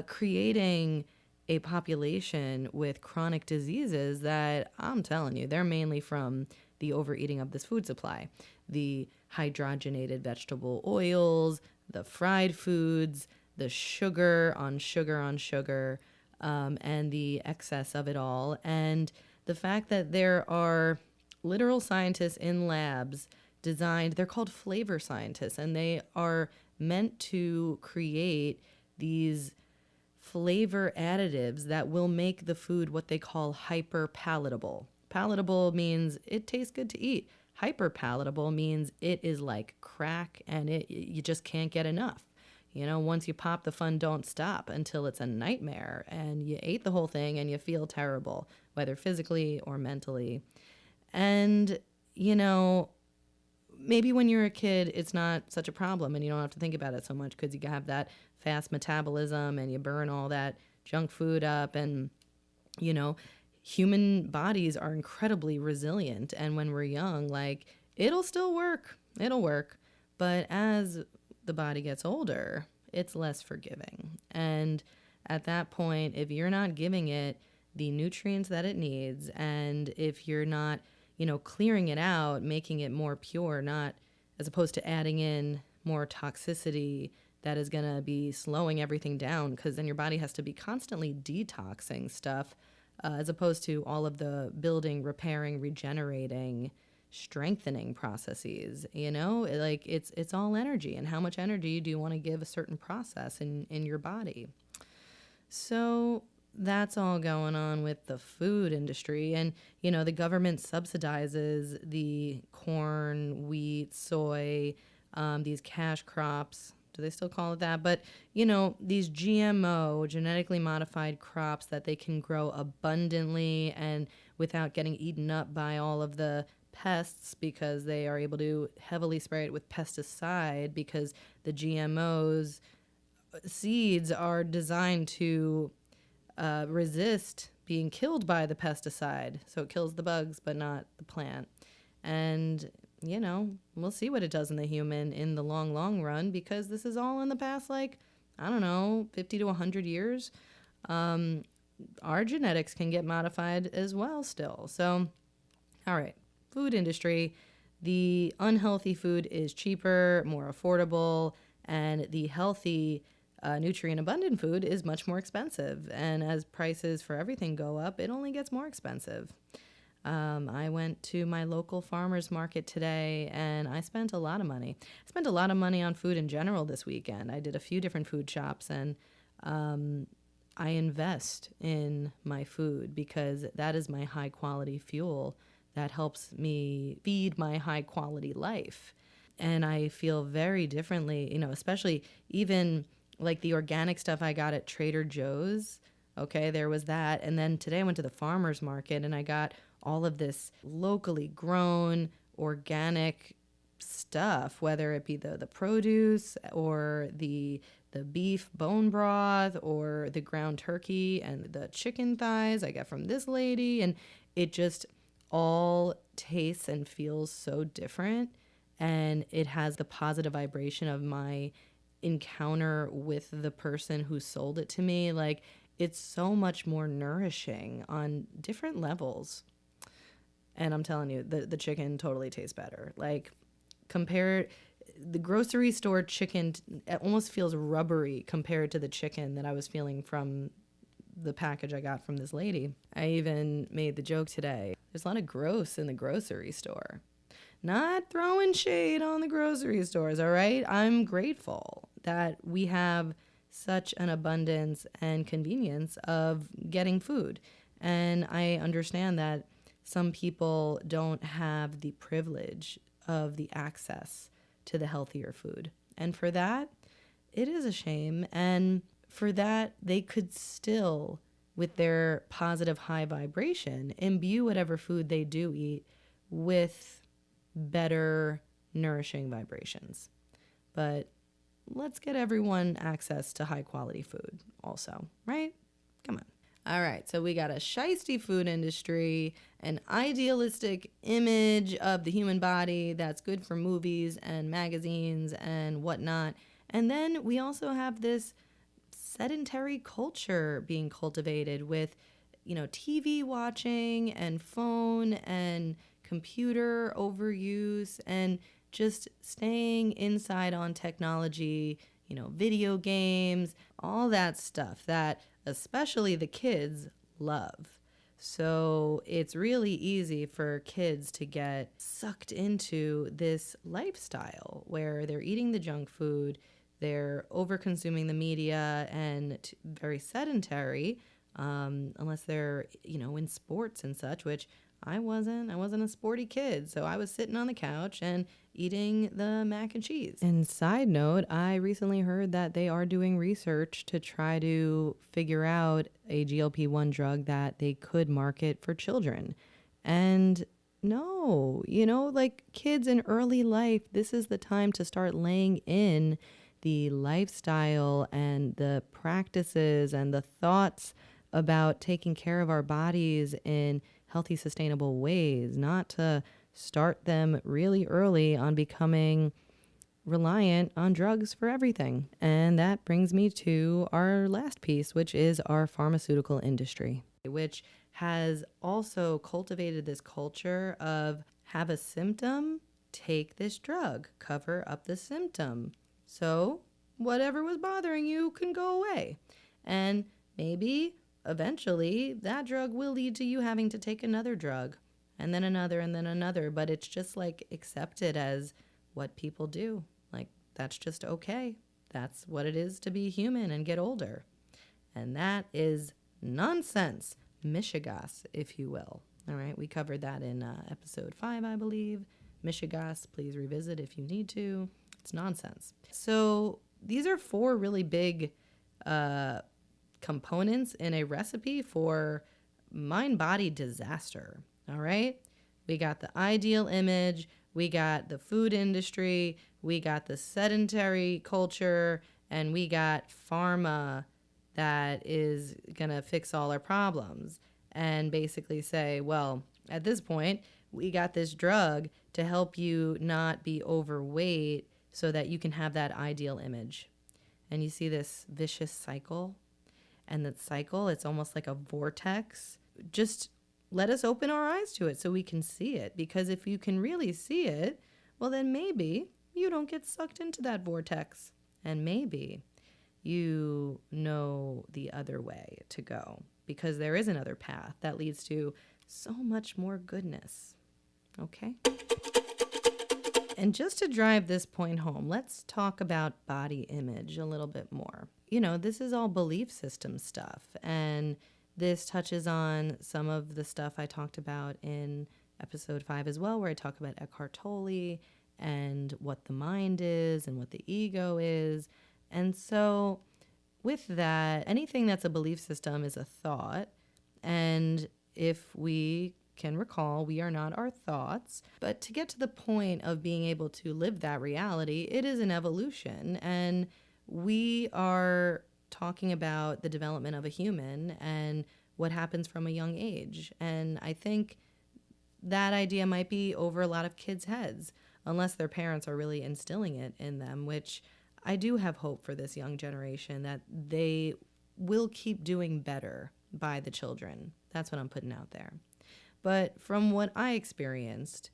creating a population with chronic diseases that, I'm telling you, they're mainly from the overeating of this food supply. The hydrogenated vegetable oils, the fried foods, the sugar on sugar on sugar, and the excess of it all. And the fact that there are literal scientists in labs designed, they're called flavor scientists, and they are meant to create these flavor additives that will make the food what they call hyper palatable. Palatable means it tastes good to eat. Hyper palatable means it is like crack and you just can't get enough. You know, once you pop, the fun don't stop until it's a nightmare and you ate the whole thing and you feel terrible, whether physically or mentally. And, you know, maybe when you're a kid, it's not such a problem and you don't have to think about it so much because you have that fast metabolism and you burn all that junk food up. And, you know, human bodies are incredibly resilient. And when we're young, like, it'll still work. It'll work. But as the body gets older, it's less forgiving. And at that point, if you're not giving it the nutrients that it needs, and if you're not, you know, clearing it out, making it more pure, not as opposed to adding in more toxicity that is going to be slowing everything down, because then your body has to be constantly detoxing stuff, as opposed to all of the building, repairing, regenerating, strengthening processes. You know, like it's all energy, and how much energy do you want to give a certain process in your body? So that's all going on with the food industry. And, you know, the government subsidizes the corn, wheat, soy, these cash crops. Do they still call it that? But, you know, these GMO, genetically modified crops that they can grow abundantly and without getting eaten up by all of the pests, because they are able to heavily spray it with pesticide, because the GMOs seeds are designed to resist being killed by the pesticide. So it kills the bugs, but not the plant. And, you know, we'll see what it does in the human in the long, long run, because this is all in the past, like, I don't know, 50 to 100 years. Our genetics can get modified as well still. So, all right, food industry. The unhealthy food is cheaper, more affordable, and the healthy nutrient abundant food is much more expensive. And as prices for everything go up, it only gets more expensive. I went to my local farmer's market today and I spent a lot of money. I spent a lot of money on food in general this weekend. I did a few different food shops, and I invest in my food because that is my high quality fuel that helps me feed my high quality life. And I feel very differently, you know, especially even like the organic stuff I got at Trader Joe's. Okay, there was that. And then today I went to the farmer's market and I got all of this locally grown organic stuff, whether it be the produce or the beef bone broth or the ground turkey and the chicken thighs I got from this lady. And it just all tastes and feels so different. And it has the positive vibration of my encounter with the person who sold it to me. Like, it's so much more nourishing on different levels. And I'm telling you, the chicken totally tastes better. Like, compare the grocery store chicken, it almost feels rubbery compared to the chicken that I was feeling from the package I got from this lady. I even made the joke today. There's a lot of gross in the grocery store. Not throwing shade on the grocery stores, all right? I'm grateful that we have such an abundance and convenience of getting food. And I understand that some people don't have the privilege of the access to the healthier food. And for that, it is a shame. And for that, they could still, with their positive high vibration, imbue whatever food they do eat with better nourishing vibrations. But let's get everyone access to high quality food also, right? Come on. All right, so we got a shiesty food industry, an idealistic image of the human body that's good for movies and magazines and whatnot. And then we also have this sedentary culture being cultivated with, TV watching and phone and computer overuse and just staying inside on technology, video games, all that stuff that especially the kids love. So it's really easy for kids to get sucked into this lifestyle where they're eating the junk food, they're over consuming the media and very sedentary, unless they're, in sports and such, which I wasn't a sporty kid. So I was sitting on the couch and eating the mac and cheese. And side note, I recently heard that they are doing research to try to figure out a GLP-1 drug that they could market for children. And no, like kids in early life, this is the time to start laying in the lifestyle and the practices and the thoughts about taking care of our bodies in healthy, sustainable ways, not to start them really early on becoming reliant on drugs for everything. And that brings me to our last piece, which is our pharmaceutical industry, which has also cultivated this culture of have a symptom, take this drug, cover up the symptom. So whatever was bothering you can go away. And maybe eventually that drug will lead to you having to take another drug and then another and then another. But it's just like accepted as what people do. Like that's just okay. That's what it is to be human and get older. And that is nonsense. Mishigas, if you will. All right. We covered that in episode 5, I believe. Mishigas, please revisit if you need to. It's nonsense. So these are 4 really big components in a recipe for mind-body disaster. All right. We got the ideal image. We got the food industry. We got the sedentary culture. And we got pharma that is going to fix all our problems and basically say, well, at this point, we got this drug to help you not be overweight so that you can have that ideal image. And you see this vicious cycle. And that cycle, it's almost like a vortex. Just let us open our eyes to it so we can see it. Because if you can really see it, well, then maybe you don't get sucked into that vortex. And maybe you know the other way to go. Because there is another path that leads to so much more goodness. Okay? And just to drive this point home, let's talk about body image a little bit more. This is all belief system stuff. And this touches on some of the stuff I talked about in episode 5 as well, where I talk about Eckhart Tolle and what the mind is and what the ego is. And so with that, anything that's a belief system is a thought. And if we can recall, we are not our thoughts. But to get to the point of being able to live that reality, it is an evolution. And we are talking about the development of a human and what happens from a young age. And I think that idea might be over a lot of kids' heads, unless their parents are really instilling it in them, which I do have hope for this young generation that they will keep doing better by the children. That's what I'm putting out there. But from what I experienced,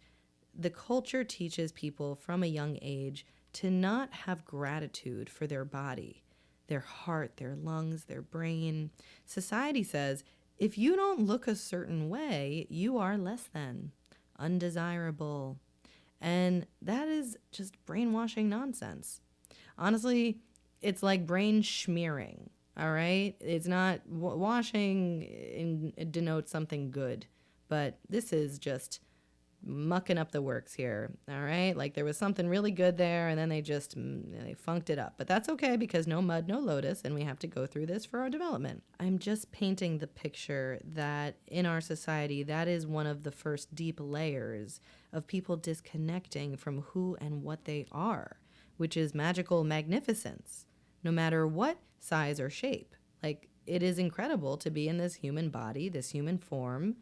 the culture teaches people from a young age to not have gratitude for their body, their heart, their lungs, their brain. Society says if you don't look a certain way, you are less than, undesirable. And that is just brainwashing nonsense. Honestly, it's like brain smearing, all right? It's not washing denotes something good, but this is just mucking up the works here, all right? Like there was something really good there and then they funked it up. But that's okay because no mud, no lotus, and we have to go through this for our development. I'm just painting the picture that in our society, that is one of the first deep layers of people disconnecting from who and what they are, which is magical magnificence, no matter what size or shape. Like it is incredible to be in this human body, this human form,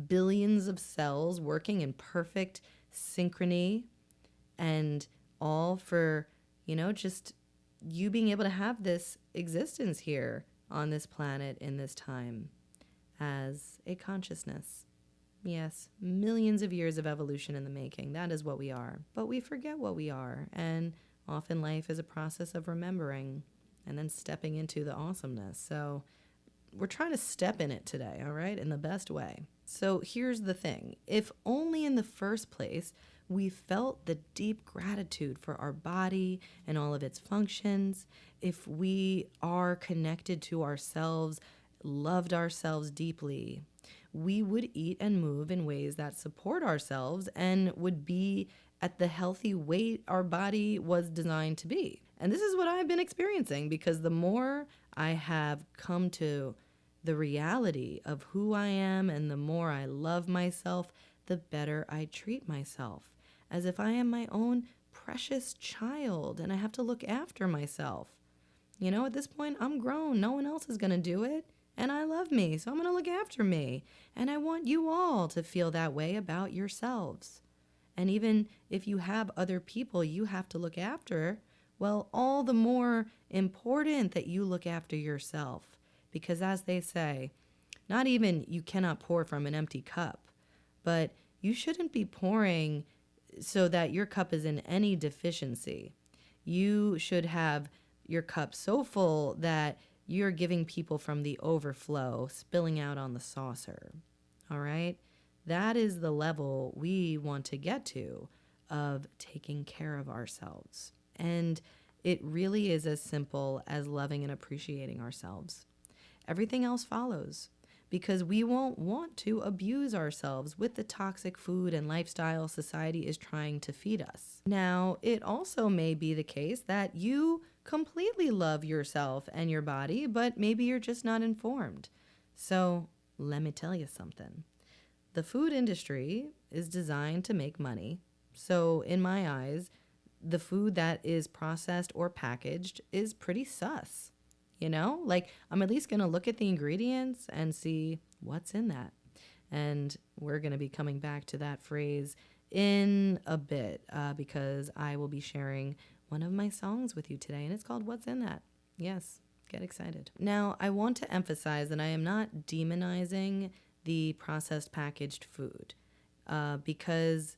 billions of cells working in perfect synchrony, and all for, just you being able to have this existence here on this planet in this time as a consciousness. Yes, millions of years of evolution in the making. That is what we are. But we forget what we are, and often life is a process of remembering and then stepping into the awesomeness. So we're trying to step in it today, all right, in the best way. So here's the thing. If only in the first place we felt the deep gratitude for our body and all of its functions, if we are connected to ourselves, loved ourselves deeply, we would eat and move in ways that support ourselves and would be at the healthy weight our body was designed to be. And this is what I've been experiencing because the more I have come to the reality of who I am and the more I love myself, the better I treat myself, as if I am my own precious child and I have to look after myself. At this point, I'm grown. No one else is going to do it. And I love me, so I'm going to look after me. And I want you all to feel that way about yourselves. And even if you have other people you have to look after, well, all the more important that you look after yourself. Because as they say, not even you cannot pour from an empty cup, but you shouldn't be pouring so that your cup is in any deficiency. You should have your cup so full that you're giving people from the overflow, spilling out on the saucer. All right? That is the level we want to get to of taking care of ourselves. And it really is as simple as loving and appreciating ourselves. Everything else follows because we won't want to abuse ourselves with the toxic food and lifestyle society is trying to feed us. Now, it also may be the case that you completely love yourself and your body, but maybe you're just not informed. So let me tell you something. The food industry is designed to make money. So in my eyes, the food that is processed or packaged is pretty sus. Like I'm at least going to look at the ingredients and see what's in that. And we're going to be coming back to that phrase in a bit because I will be sharing one of my songs with you today, and it's called What's in That? Yes, get excited. Now, I want to emphasize that I am not demonizing the processed packaged food because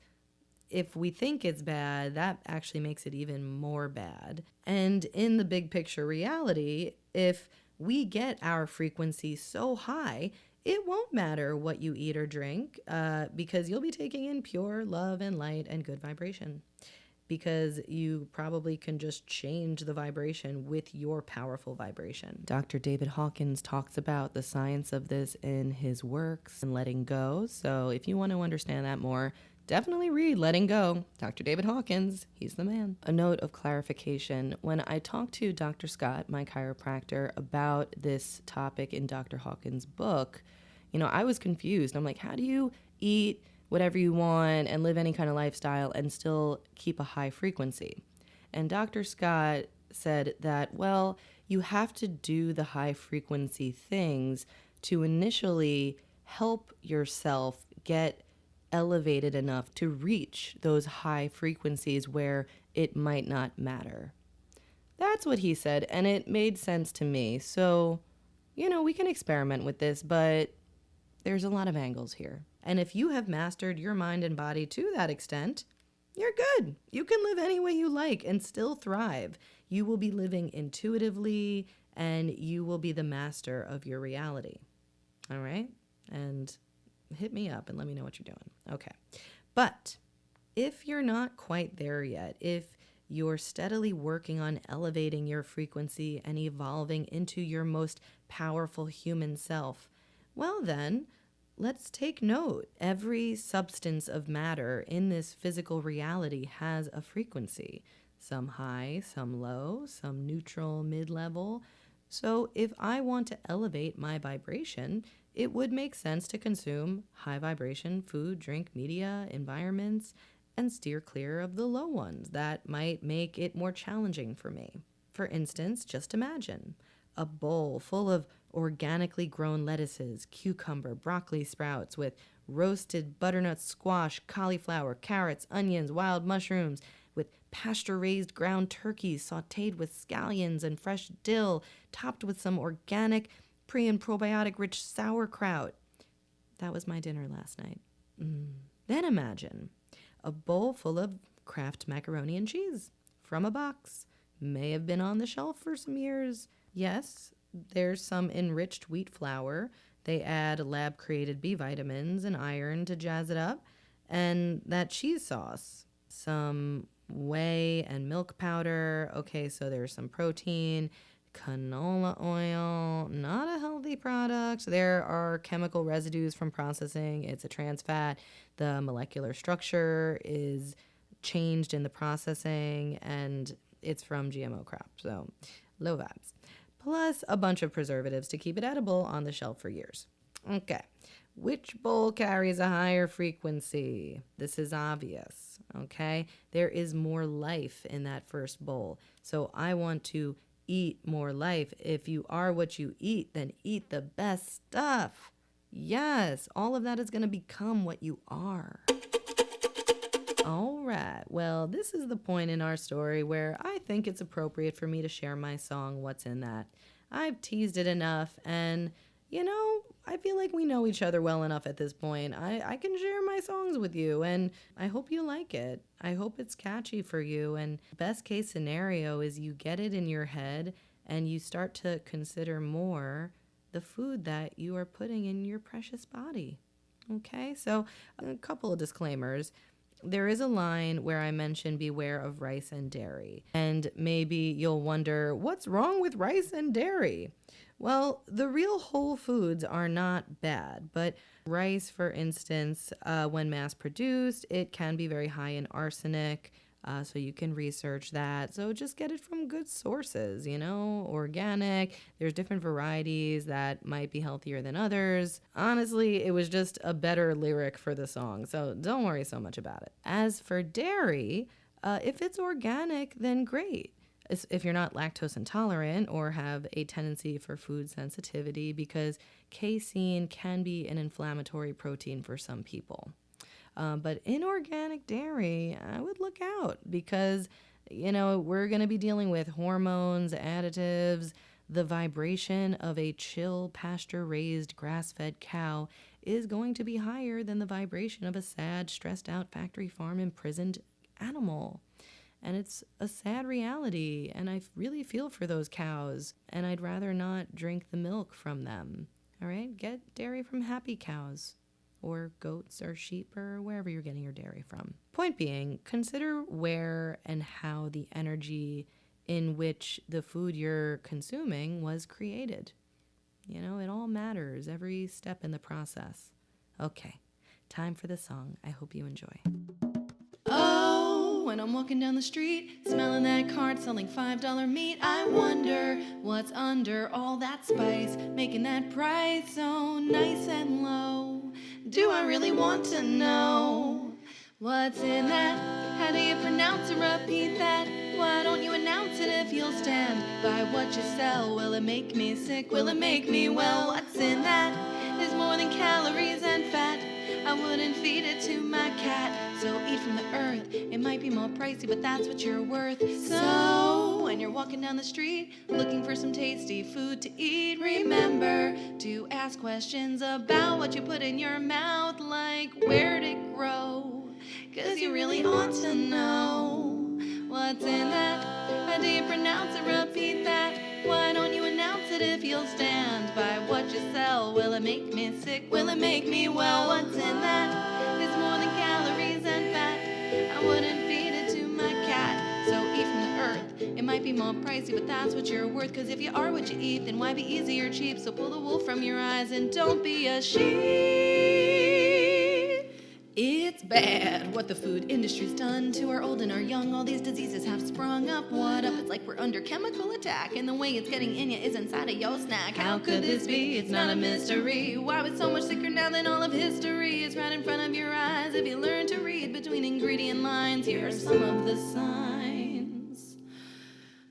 if we think it's bad, that actually makes it even more bad. And in the big picture reality, if we get our frequency so high, it won't matter what you eat or drink because you'll be taking in pure love and light and good vibration. Because you probably can just change the vibration with your powerful vibration. Dr. David Hawkins talks about the science of this in his works and letting go. So if you want to understand that more, definitely read Letting Go. Dr. David Hawkins, he's the man. A note of clarification. When I talked to Dr. Scott, my chiropractor, about this topic in Dr. Hawkins' book, I was confused. I'm like, how do you eat whatever you want and live any kind of lifestyle and still keep a high frequency? And Dr. Scott said that, well, you have to do the high frequency things to initially help yourself get elevated enough to reach those high frequencies where it might not matter. That's what he said, and it made sense to me. So, we can experiment with this, but there's a lot of angles here. And if you have mastered your mind and body to that extent, you're good. You can live any way you like and still thrive. You will be living intuitively, and you will be the master of your reality. All right? And hit me up and let me know what you're doing. Okay. But if you're not quite there yet, if you're steadily working on elevating your frequency and evolving into your most powerful human self, well then, let's take note. Every substance of matter in this physical reality has a frequency. Some high, some low, some neutral, mid-level. So if I want to elevate my vibration, it would make sense to consume high vibration food, drink, media, environments, and steer clear of the low ones that might make it more challenging for me. For instance, just imagine a bowl full of organically grown lettuces, cucumber, broccoli sprouts with roasted butternut squash, cauliflower, carrots, onions, wild mushrooms, with pasture-raised ground turkeys sautéed with scallions and fresh dill, topped with some organic pre- and probiotic-rich sauerkraut. That was my dinner last night. Then imagine a bowl full of Kraft macaroni and cheese from a box. May have been on the shelf for some years. Yes, there's some enriched wheat flour. They add lab-created B vitamins and iron to jazz it up. And that cheese sauce, some whey and milk powder. Okay, so there's some protein, canola oil, not a healthy product. There are chemical residues from processing. It's a trans fat. The molecular structure is changed in the processing, and it's from GMO crop. So low vibes. Plus a bunch of preservatives to keep it edible on the shelf for years. Okay. Which bowl carries a higher frequency? This is obvious, okay? There is more life in that first bowl. So I want to eat more life. If you are what you eat, then eat the best stuff. Yes, all of that is going to become what you are. All right. Well, this is the point in our story where I think it's appropriate for me to share my song, What's in That. I've teased it enough, and, I feel like we know each other well enough at this point. I can share my songs with you, and I hope you like it. I hope it's catchy for you, and best case scenario is you get it in your head and you start to consider more the food that you are putting in your precious body. Okay, so a couple of disclaimers. There is a line where I mention beware of rice and dairy. And maybe you'll wonder, what's wrong with rice and dairy? Well, the real whole foods are not bad, but rice, for instance, when mass produced, it can be very high in arsenic. So you can research that. So just get it from good sources, organic. There's different varieties that might be healthier than others. Honestly, it was just a better lyric for the song. So don't worry so much about it. As for dairy, if it's organic, then great. If you're not lactose intolerant or have a tendency for food sensitivity, because casein can be an inflammatory protein for some people. But inorganic dairy, I would look out because, we're going to be dealing with hormones, additives. The vibration of a chill, pasture-raised, grass-fed cow is going to be higher than the vibration of a sad, stressed-out factory farm imprisoned animal. And it's a sad reality, and I really feel for those cows, and I'd rather not drink the milk from them. All right? Get dairy from happy cows, or goats or sheep or wherever you're getting your dairy from. Point being, consider where and how the energy in which the food you're consuming was created. It all matters, every step in the process. Okay, time for the song. I hope you enjoy. Oh, when I'm walking down the street, smelling that cart selling $5 meat, I wonder what's under all that spice, making that price so nice and low. Do I really want to know what's in that? How do you pronounce or repeat that? Why don't you announce it if you'll stand by what you sell? Will it make me sick? Will it make me well? What's in that? There's more than calories and fat. I wouldn't feed it to my cat. So eat from the earth. It might be more pricey, but that's what you're worth. So when you're walking down the street looking for some tasty food to eat, remember to ask questions about what you put in your mouth, like where'd it grow? 'Cause you really ought to know what's in that. How do you pronounce or repeat that? Why don't you announce it if you'll stand by what you sell? Will it make me sick? Will it make me well? What's in that? It's more than calories and fat. I wouldn't feed it to my cat. So eat from the earth. It might be more pricey, but that's what you're worth. Cause if you are what you eat, then why be easy or cheap? So pull the wool from your eyes and don't be a sheep. It's bad what the food industry's done to our old and our young. All these diseases have sprung up. What up? It's like we're under chemical attack, and the way it's getting in you is inside of your snack. How could this be? It's not a mystery. Why we're so much sicker now than all of history? It's right in front of your eyes. If you learn to read between ingredient lines, here are some of the signs.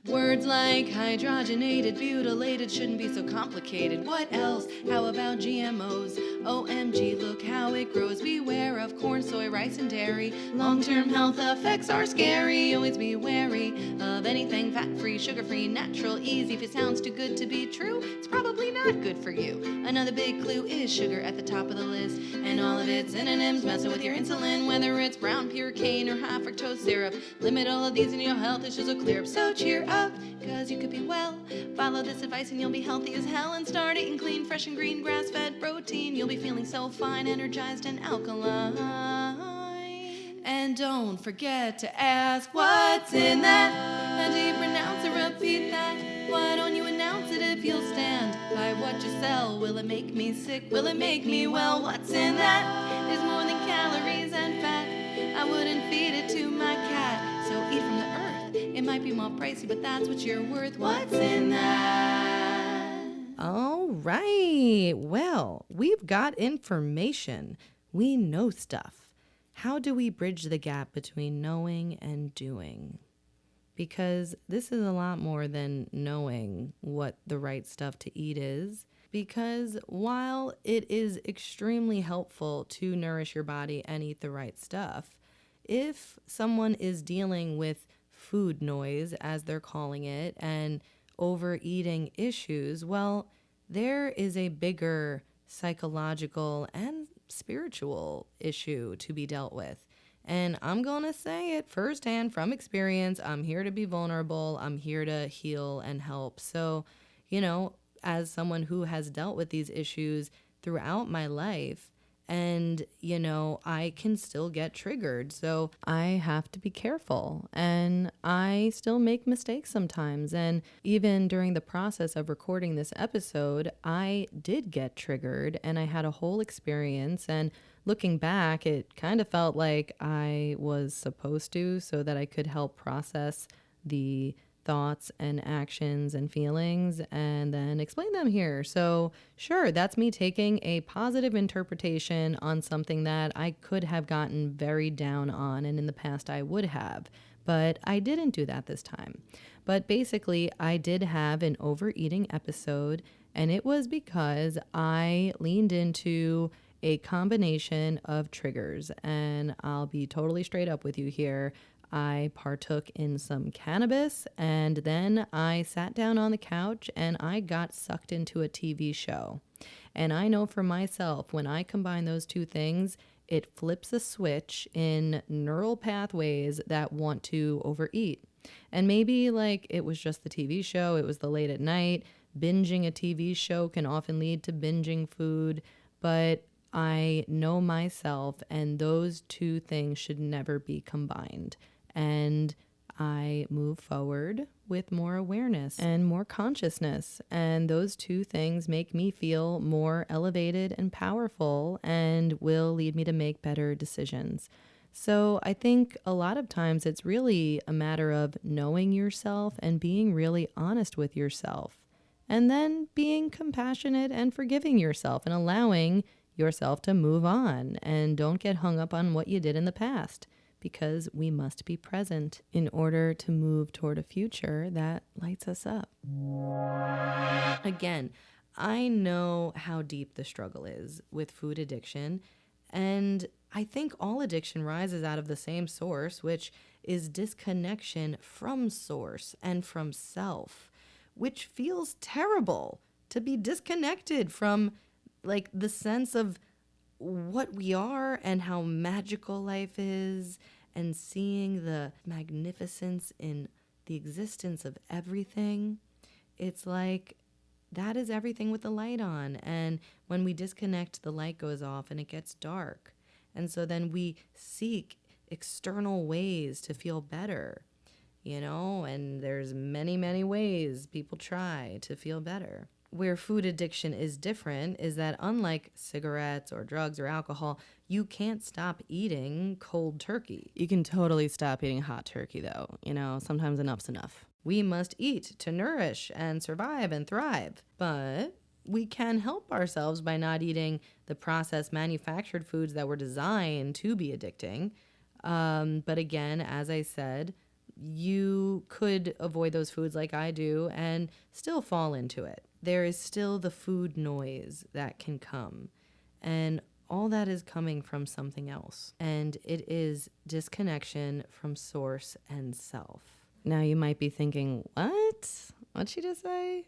Words like hydrogenated, butylated shouldn't be so complicated. What else? How about GMOs? OMG, look how it grows. Beware of corn, soy, rice, and dairy. Long-term health effects are scary. Always be wary of anything fat-free, sugar-free, natural, easy. If it sounds too good to be true, it's probably not good for you. Another big clue is sugar at the top of the list, and all of its synonyms messing with your insulin. Whether it's brown pure cane or high fructose syrup, limit all of these and your health issues will clear up. So cheer up, cause you could be well. Follow this advice and you'll be healthy as hell. And start eating clean, fresh and green, grass-fed protein. You'll be feeling so fine, energized and alkaline. And don't forget to ask, what's in that? How do you pronounce or repeat that? Why don't you announce it if you'll stand by what you sell? Will it make me sick? Will it make me well? What's in that? Is more than calories and fat. I wouldn't feed it to my cat. So eat from the earth. It might be more pricey, but that's what you're worth. What's in that? All right. Well, we've got information. We know stuff. How do we bridge the gap between knowing and doing? Because this is a lot more than knowing what the right stuff to eat is. Because while it is extremely helpful to nourish your body and eat the right stuff, if someone is dealing with food noise, as they're calling it, and overeating issues, well, there is a bigger psychological and spiritual issue to be dealt with. And I'm going to say it firsthand from experience. I'm here to be vulnerable. I'm here to heal and help. So, as someone who has dealt with these issues throughout my life, and, I can still get triggered. So I have to be careful. And I still make mistakes sometimes. And even during the process of recording this episode, I did get triggered and I had a whole experience. And looking back, it kind of felt like I was supposed to, so that I could help process the thoughts and actions and feelings and then explain them here. So sure, that's me taking a positive interpretation on something that I could have gotten very down on, and in the past I would have, but I didn't do that this time. But basically, I did have an overeating episode, and it was because I leaned into a combination of triggers, and I'll be totally straight up with you here. I partook in some cannabis, and then I sat down on the couch and I got sucked into a TV show. And I know for myself, when I combine those two things, it flips a switch in neural pathways that want to overeat. And maybe it was just the TV show, it was the late at night. Binging a TV show can often lead to binging food, but I know myself, and those two things should never be combined. And I move forward with more awareness and more consciousness. And those two things make me feel more elevated and powerful and will lead me to make better decisions. So I think a lot of times it's really a matter of knowing yourself and being really honest with yourself. And then being compassionate and forgiving yourself and allowing yourself to move on. And don't get hung up on what you did in the past, because we must be present in order to move toward a future that lights us up. Again, I know how deep the struggle is with food addiction, and I think all addiction rises out of the same source, which is disconnection from source and from self, which feels terrible to be disconnected from the sense of what we are and how magical life is, and seeing the magnificence in the existence of everything, it's like that is everything with the light on. And when we disconnect, the light goes off and it gets dark. And so then we seek external ways to feel better, and there's many, many ways people try to feel better. Where food addiction is different is that unlike cigarettes or drugs or alcohol, you can't stop eating cold turkey. You can totally stop eating hot turkey though. Sometimes enough's enough. We must eat to nourish and survive and thrive. But we can help ourselves by not eating the processed manufactured foods that were designed to be addicting. But again, as I said, you could avoid those foods like I do and still fall into it. There is still the food noise that can come. And all that is coming from something else. And it is disconnection from source and self. Now you might be thinking, what? What'd she just say?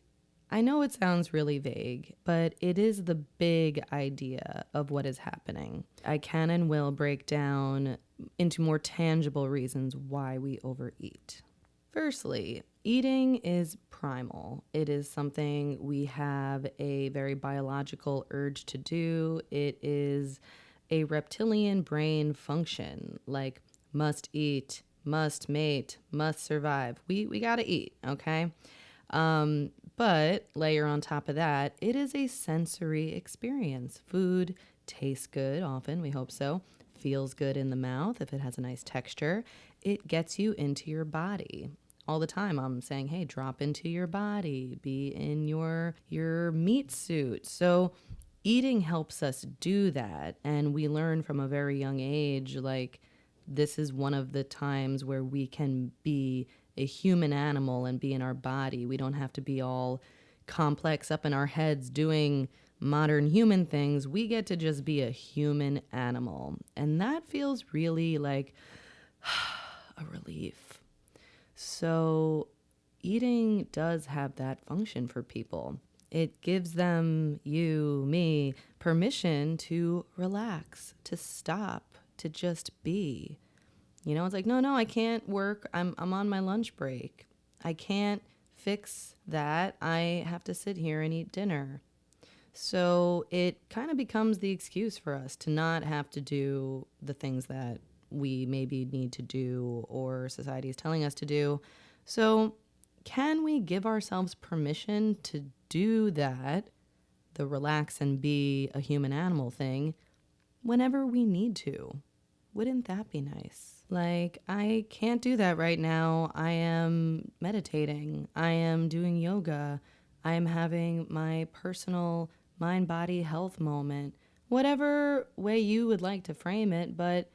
I know it sounds really vague, but it is the big idea of what is happening. I can and will break down into more tangible reasons why we overeat. Firstly, eating is primal. It is something we have a very biological urge to do. It is a reptilian brain function, like must eat, must mate, must survive. We gotta eat, okay? But layer on top of that, it is a sensory experience. Food tastes good often, we hope so. Feels good in the mouth if it has a nice texture. It gets you into your body. All the time I'm saying, hey, drop into your body, be in your meat suit. So eating helps us do that. And we learn from a very young age, like this is one of the times where we can be a human animal and be in our body. We don't have to be all complex up in our heads doing modern human things. We get to just be a human animal. And that feels really like a relief. So eating does have that function for people. It gives them, you, me, permission to relax, to stop, to just be. It's like, no, I can't work. I'm on my lunch break. I can't fix that. I have to sit here and eat dinner. So it kind of becomes the excuse for us to not have to do the things that we maybe need to do or society is telling us to do. So can we give ourselves permission to do that, the relax and be a human animal thing, whenever we need to? Wouldn't that be nice? Like, I can't do that right now. I am meditating. I am doing yoga. I am having my personal mind-body health moment. Whatever way you would like to frame it, but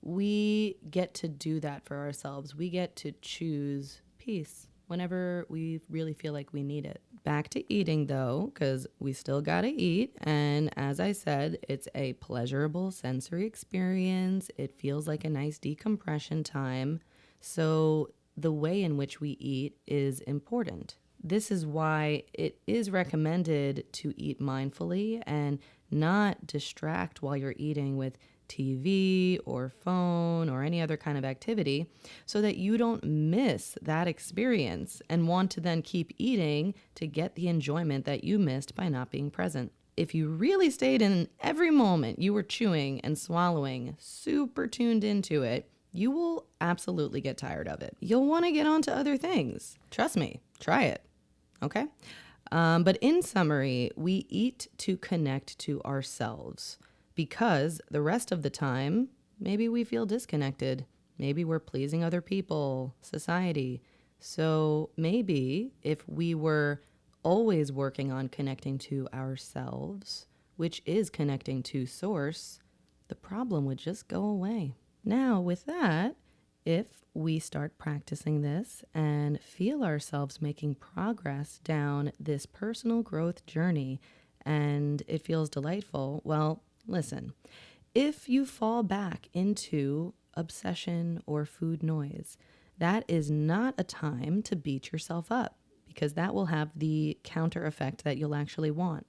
we get to do that for ourselves. We get to choose peace whenever we really feel like we need it. Back to eating though, because we still gotta eat. And as I said, it's a pleasurable sensory experience. It feels like a nice decompression time. So the way in which we eat is important. This is why it is recommended to eat mindfully and not distract while you're eating with TV or phone or any other kind of activity, so that you don't miss that experience and want to then keep eating to get the enjoyment that you missed by not being present. If you really stayed in every moment you were chewing and swallowing, super tuned into it, you will absolutely get tired of it. You'll want to get on to other things. Trust me, try it. Okay? But in summary, we eat to connect to ourselves. Because the rest of the time, maybe we feel disconnected. Maybe we're pleasing other people, society. So maybe if we were always working on connecting to ourselves, which is connecting to source, the problem would just go away. Now, with that, if we start practicing this and feel ourselves making progress down this personal growth journey and it feels delightful, well, listen, if you fall back into obsession or food noise, that is not a time to beat yourself up because that will have the counter effect that you'll actually want.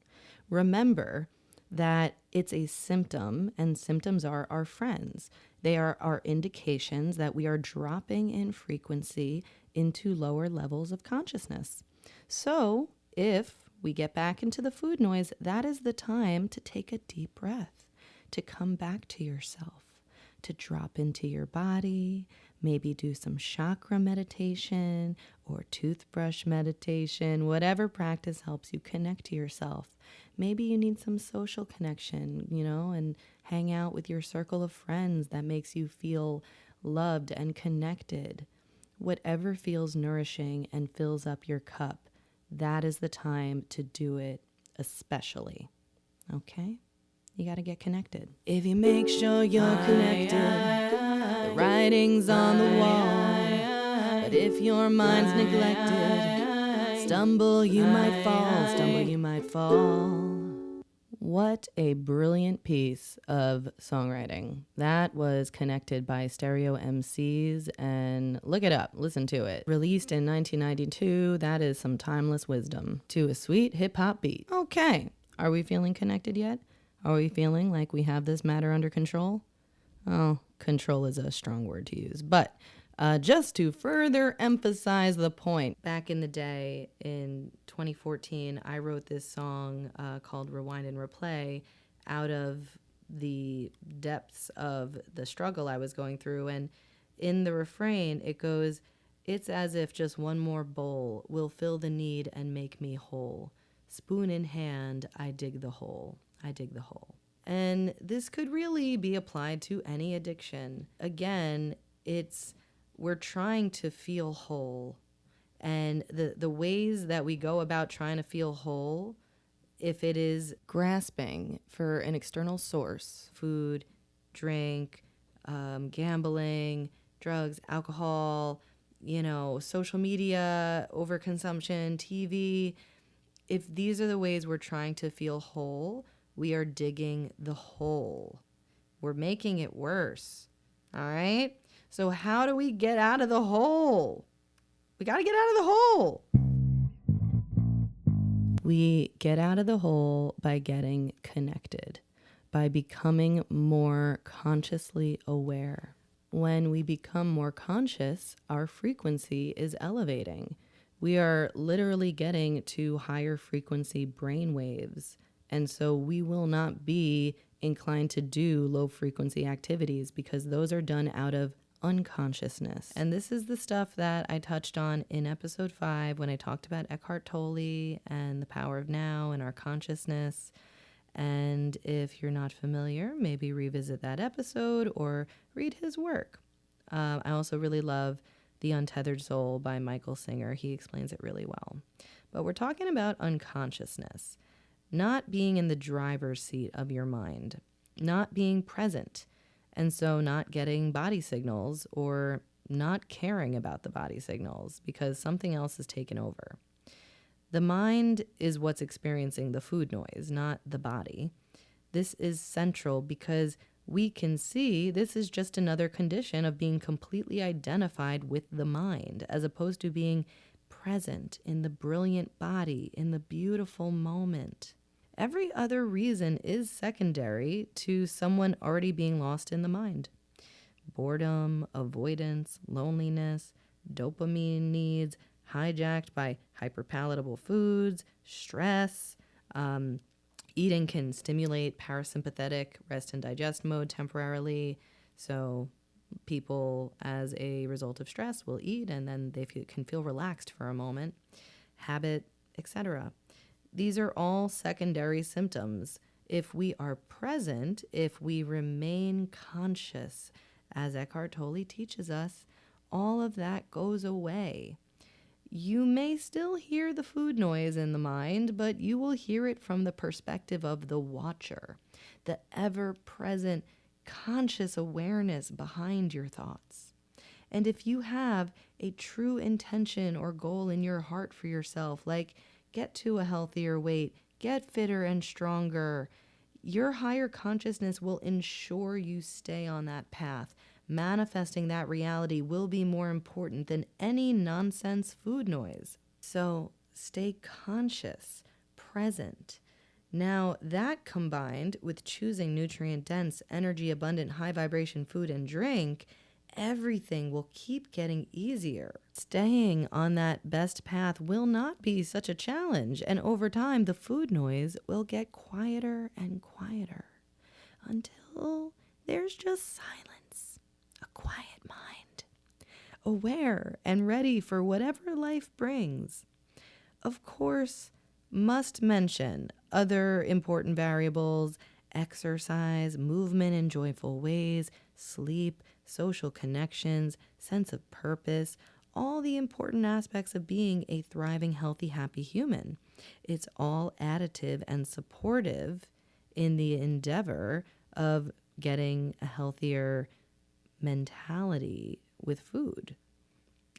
Remember that it's a symptom and symptoms are our friends. They are our indications that we are dropping in frequency into lower levels of consciousness. So if we get back into the food noise, that is the time to take a deep breath, to come back to yourself, to drop into your body, maybe do some chakra meditation or toothbrush meditation, whatever practice helps you connect to yourself. Maybe you need some social connection, and hang out with your circle of friends that makes you feel loved and connected. Whatever feels nourishing and fills up your cup, that is the time to do it especially. Okay? You got to get connected. If you make sure you're connected, the writing's on the wall. But if your mind's neglected, stumble you might fall. What a brilliant piece of songwriting. That was connected by Stereo MCs, and look it up, listen to it. Released in 1992, that is some timeless wisdom to a sweet hip-hop beat. Okay, are we feeling connected yet? Are we feeling like we have this matter under control? Oh, control is a strong word to use, but just to further emphasize the point, back in the day in 2014, I wrote this song called Rewind and Replay out of the depths of the struggle I was going through. And in the refrain, it goes, "It's as if just one more bowl will fill the need and make me whole. Spoon in hand, I dig the hole. I dig the hole." And this could really be applied to any addiction. Again, we're trying to feel whole. And the ways that we go about trying to feel whole, if it is grasping for an external source, food, drink, gambling, drugs, alcohol, social media, overconsumption, TV, if these are the ways we're trying to feel whole, we are digging the hole. We're making it worse. All right? So how do we get out of the hole? We got to get out of the hole. We get out of the hole by getting connected, by becoming more consciously aware. When we become more conscious, our frequency is elevating. We are literally getting to higher frequency brain waves. And so we will not be inclined to do low frequency activities because those are done out of unconsciousness. And this is the stuff that I touched on in episode 5 when I talked about Eckhart Tolle and the power of now and our consciousness. And if you're not familiar, maybe revisit that episode or read his work. I also really love The Untethered Soul by Michael Singer. He explains it really well. But we're talking about unconsciousness, not being in the driver's seat of your mind, not being present. And so not getting body signals or not caring about the body signals because something else has taken over. The mind is what's experiencing the food noise, not the body. This is central because we can see this is just another condition of being completely identified with the mind as opposed to being present in the brilliant body, in the beautiful moment. Every other reason is secondary to someone already being lost in the mind. Boredom, avoidance, loneliness, dopamine needs, hijacked by hyperpalatable foods, stress. Eating can stimulate parasympathetic rest and digest mode temporarily. So people, as a result of stress, will eat and then they can feel relaxed for a moment. Habit, etc. These are all secondary symptoms. If we are present, if we remain conscious, as Eckhart Tolle teaches us, all of that goes away. You may still hear the food noise in the mind, but you will hear it from the perspective of the watcher, the ever-present conscious awareness behind your thoughts. And if you have a true intention or goal in your heart for yourself, like get to a healthier weight, get fitter and stronger, your higher consciousness will ensure you stay on that path. Manifesting that reality will be more important than any nonsense food noise. So stay conscious, present. Now, that combined with choosing nutrient-dense, energy-abundant, high-vibration food and drink everything will keep getting easier. Staying on that best path will not be such a challenge, and over time, the food noise will get quieter and quieter until there's just silence, a quiet mind, aware and ready for whatever life brings. Of course, must mention other important variables: exercise, movement in joyful ways, sleep, social connections, sense of purpose, all the important aspects of being a thriving, healthy, happy human. It's all additive and supportive in the endeavor of getting a healthier mentality with food.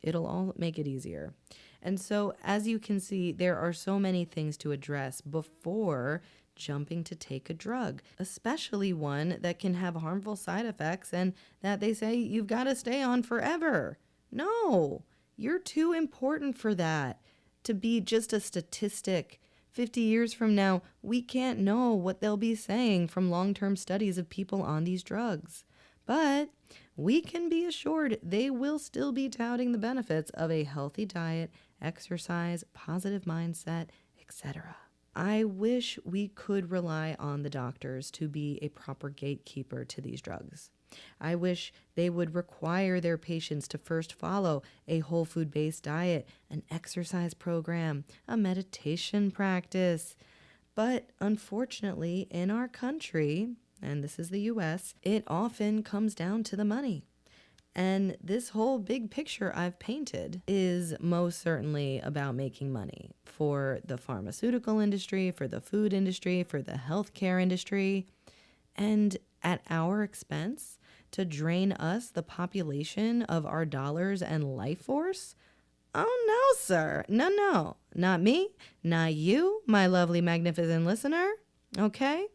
It'll all make it easier. And so, as you can see, there are so many things to address before jumping to take a drug, especially one that can have harmful side effects and that they say you've got to stay on forever. No, you're too important for that to be just a statistic. 50 years from now, we can't know what they'll be saying from long-term studies of people on these drugs. But we can be assured they will still be touting the benefits of a healthy diet, exercise, positive mindset, etc. I wish we could rely on the doctors to be a proper gatekeeper to these drugs. I wish they would require their patients to first follow a whole food-based diet, an exercise program, a meditation practice. But unfortunately, in our country, and this is the US, it often comes down to the money. And this whole big picture I've painted is most certainly about making money for the pharmaceutical industry, for the food industry, for the healthcare industry, and at our expense to drain us, the population, of our dollars and life force. Oh, no, sir. No. Not me. Not you, my lovely, magnificent listener. Okay?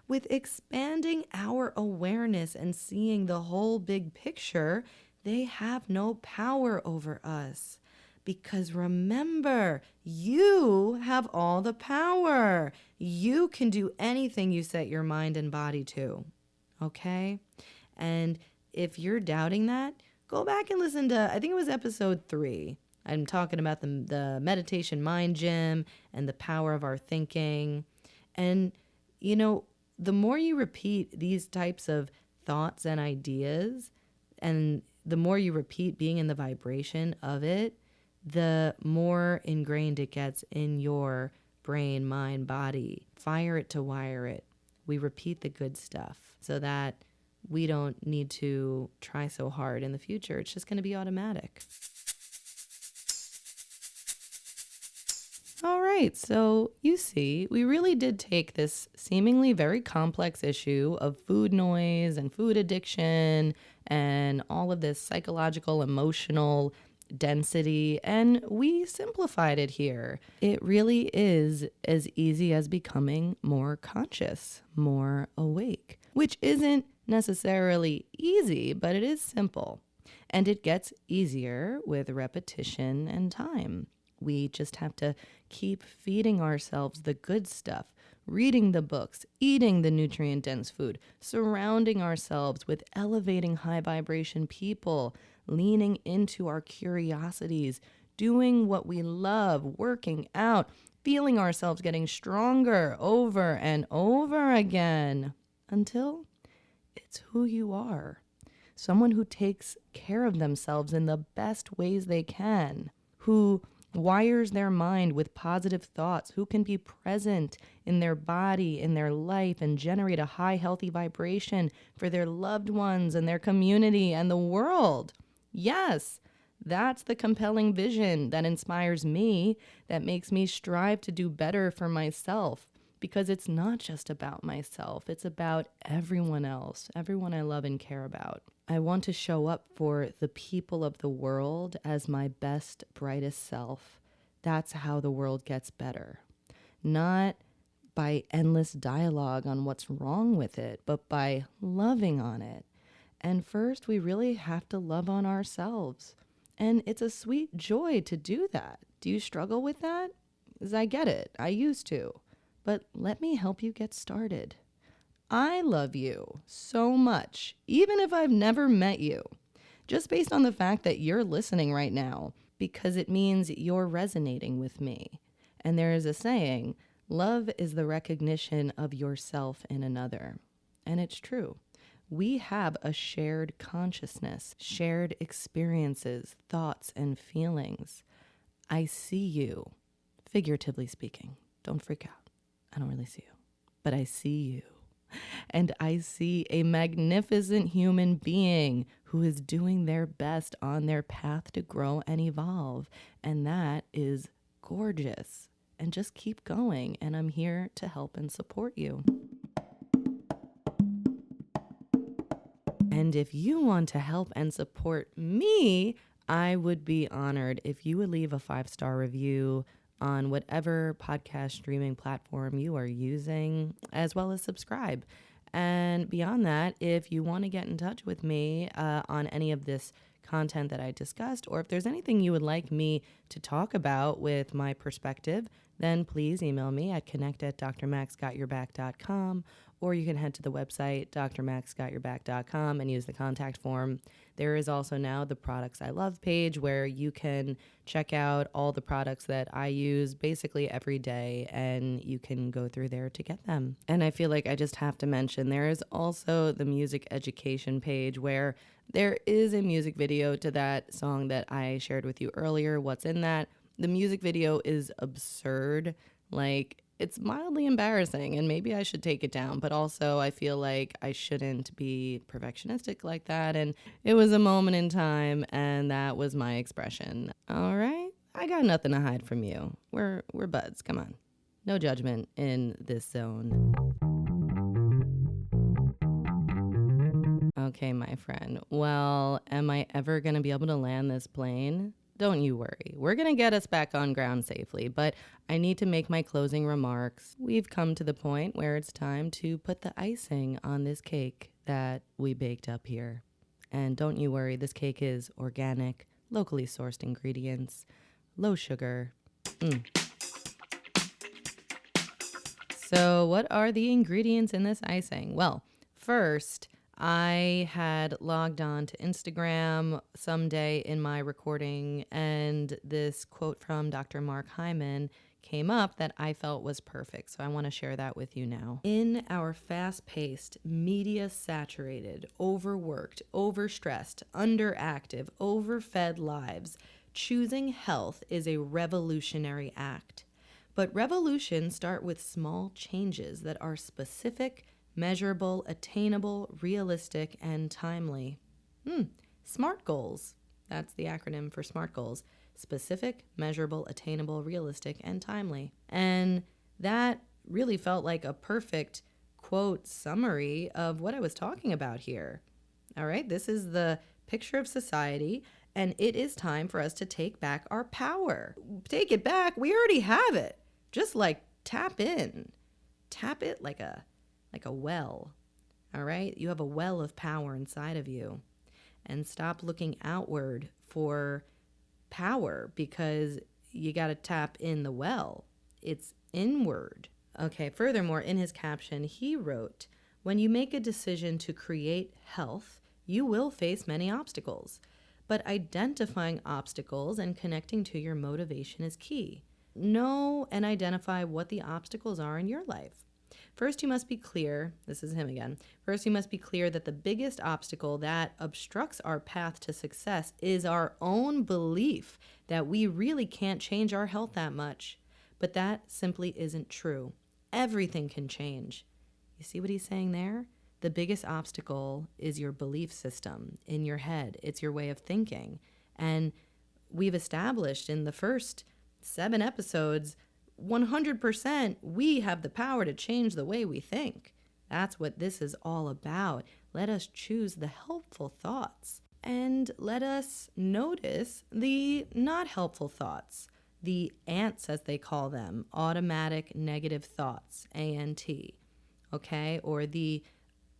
With expanding our awareness and seeing the whole big picture, they have no power over us. Because remember, you have all the power. You can do anything you set your mind and body to. Okay? And if you're doubting that, go back and listen to, I think it was episode 3. I'm talking about the meditation mind gym and the power of our thinking. And, you know, the more you repeat these types of thoughts and ideas, and the more you repeat being in the vibration of it, the more ingrained it gets in your brain, mind, body. Fire it to wire it. We repeat the good stuff so that we don't need to try so hard in the future. It's just going to be automatic. All right, so you see, we really did take this seemingly very complex issue of food noise and food addiction and all of this psychological, emotional density, and we simplified it here. It really is as easy as becoming more conscious, more awake, which isn't necessarily easy, but it is simple. And it gets easier with repetition and time. We just have to keep feeding ourselves the good stuff, reading the books, eating the nutrient-dense food, surrounding ourselves with elevating high vibration people, leaning into our curiosities, doing what we love, working out, feeling ourselves getting stronger over and over again until it's who you are. Someone who takes care of themselves in the best ways they can, who wires their mind with positive thoughts, who can be present in their body, in their life, and generate a high, healthy vibration for their loved ones and their community and the world. Yes, that's the compelling vision that inspires me, that makes me strive to do better for myself, because it's not just about myself. It's about everyone else, everyone I love and care about. I want to show up for the people of the world as my best, brightest self. That's how the world gets better. Not by endless dialogue on what's wrong with it, but by loving on it. And first, we really have to love on ourselves. And it's a sweet joy to do that. Do you struggle with that? 'Cause I get it. I used to. But let me help you get started. I love you so much, even if I've never met you. just based on the fact that you're listening right now, because it means you're resonating with me. And there is a saying, love is the recognition of yourself in another. And it's true. We have a shared consciousness, shared experiences, thoughts, and feelings. I see you, figuratively speaking. Don't freak out. I don't really see you, but I see you. And I see a magnificent human being who is doing their best on their path to grow and evolve. And that is gorgeous. And just keep going. And I'm here to help and support you. And if you want to help and support me, I would be honored if you would leave a 5-star review on whatever podcast streaming platform you are using, as well as subscribe. And beyond that, if you want to get in touch with me on any of this content that I discussed, or if there's anything you would like me to talk about with my perspective, then please email me at connect@drmaxgotyourback.com, or you can head to the website, drmaxgotyourback.com, and use the contact form. There is also now the Products I Love page where you can check out all the products that I use basically every day, and you can go through there to get them. And I feel like I just have to mention there is also the music education page where there is a music video to that song that I shared with you earlier. What's in that? The music video is absurd. Like, it's mildly embarrassing, and maybe I should take it down, but also I feel like I shouldn't be perfectionistic like that. And it was a moment in time, and that was my expression. All right, I got nothing to hide from you. We're buds. Come on, no judgment in this zone. Okay, my friend. Well, am I ever gonna be able to land this plane? Don't you worry. We're going to get us back on ground safely, but I need to make my closing remarks. We've come to the point where it's time to put the icing on this cake that we baked up here. And don't you worry, this cake is organic, locally sourced ingredients, low sugar. So what are the ingredients in this icing? Well, first, I had logged on to Instagram someday in my recording, and this quote from Dr. Mark Hyman came up that I felt was perfect. So I want to share that with you now. In our fast-paced, media-saturated, overworked, overstressed, underactive, overfed lives, choosing health is a revolutionary act. But revolutions start with small changes that are specific, measurable, attainable, realistic, and timely. SMART goals. That's the acronym for SMART goals. Specific, measurable, attainable, realistic, and timely. And that really felt like a perfect quote summary of what I was talking about here. All right, this is the picture of society, and it is time for us to take back our power. Take it back? We already have it. Just like tap in. Tap it like a well, all right? You have a well of power inside of you. And stop looking outward for power because you got to tap in the well. It's inward. Okay, furthermore, in his caption, he wrote, when you make a decision to create health, you will face many obstacles. But identifying obstacles and connecting to your motivation is key. Know and identify what the obstacles are in your life. First, you must be clear, this is him again, first you must be clear that the biggest obstacle that obstructs our path to success is our own belief that we really can't change our health that much. But that simply isn't true. Everything can change. You see what he's saying there? The biggest obstacle is your belief system in your head. It's your way of thinking. And we've established in the first 7 episodes 100% we have the power to change the way we think. That's what this is all about. Let us choose the helpful thoughts and let us notice the not helpful thoughts, the ants as they call them, automatic negative thoughts, ANT, okay, or the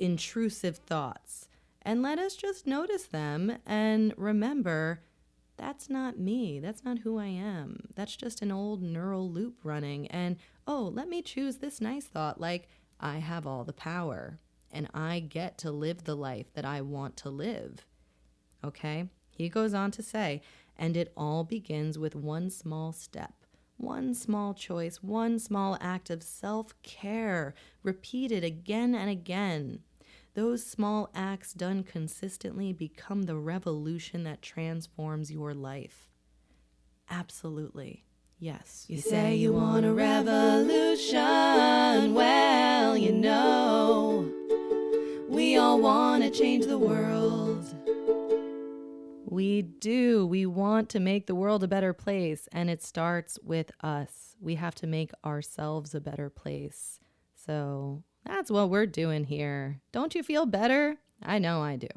intrusive thoughts. And let us just notice them and remember, that's not me. That's not who I am. That's just an old neural loop running. And, oh, let me choose this nice thought like I have all the power and I get to live the life that I want to live. Okay? He goes on to say, and it all begins with one small step, one small choice, one small act of self-care, repeated again and again. Those small acts done consistently become the revolution that transforms your life. Absolutely. Yes. You say you want a revolution. Well, you know, we all want to change the world. We do. We want to make the world a better place, and it starts with us. We have to make ourselves a better place. So that's what we're doing here. Don't you feel better? I know I do.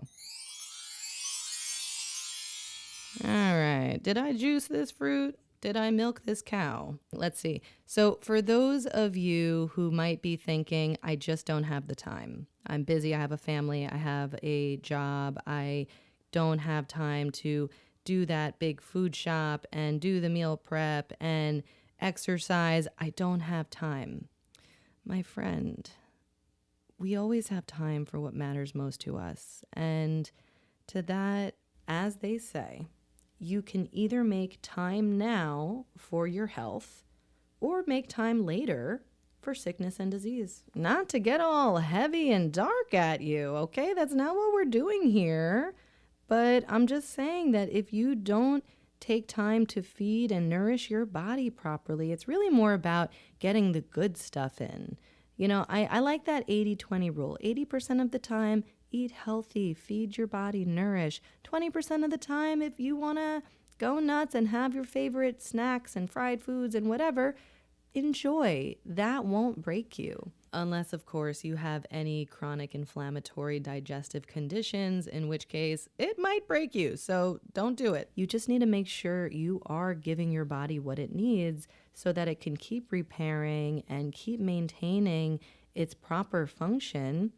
All right. Did I juice this fruit? Did I milk this cow? Let's see. So, for those of you who might be thinking, I just don't have the time. I'm busy. I have a family. I have a job. I don't have time to do that big food shop and do the meal prep and exercise. I don't have time. My friend, we always have time for what matters most to us. And to that, as they say, you can either make time now for your health or make time later for sickness and disease. Not to get all heavy and dark at you, okay? That's not what we're doing here. But I'm just saying that if you don't take time to feed and nourish your body properly, it's really more about getting the good stuff in. You know, I like that 80-20 rule. 80% of the time, eat healthy, feed your body, nourish. 20% of the time, if you want to go nuts and have your favorite snacks and fried foods and whatever, enjoy. That won't break you. Unless, of course, you have any chronic inflammatory digestive conditions, in which case it might break you. So don't do it. You just need to make sure you are giving your body what it needs so that it can keep repairing and keep maintaining its proper function.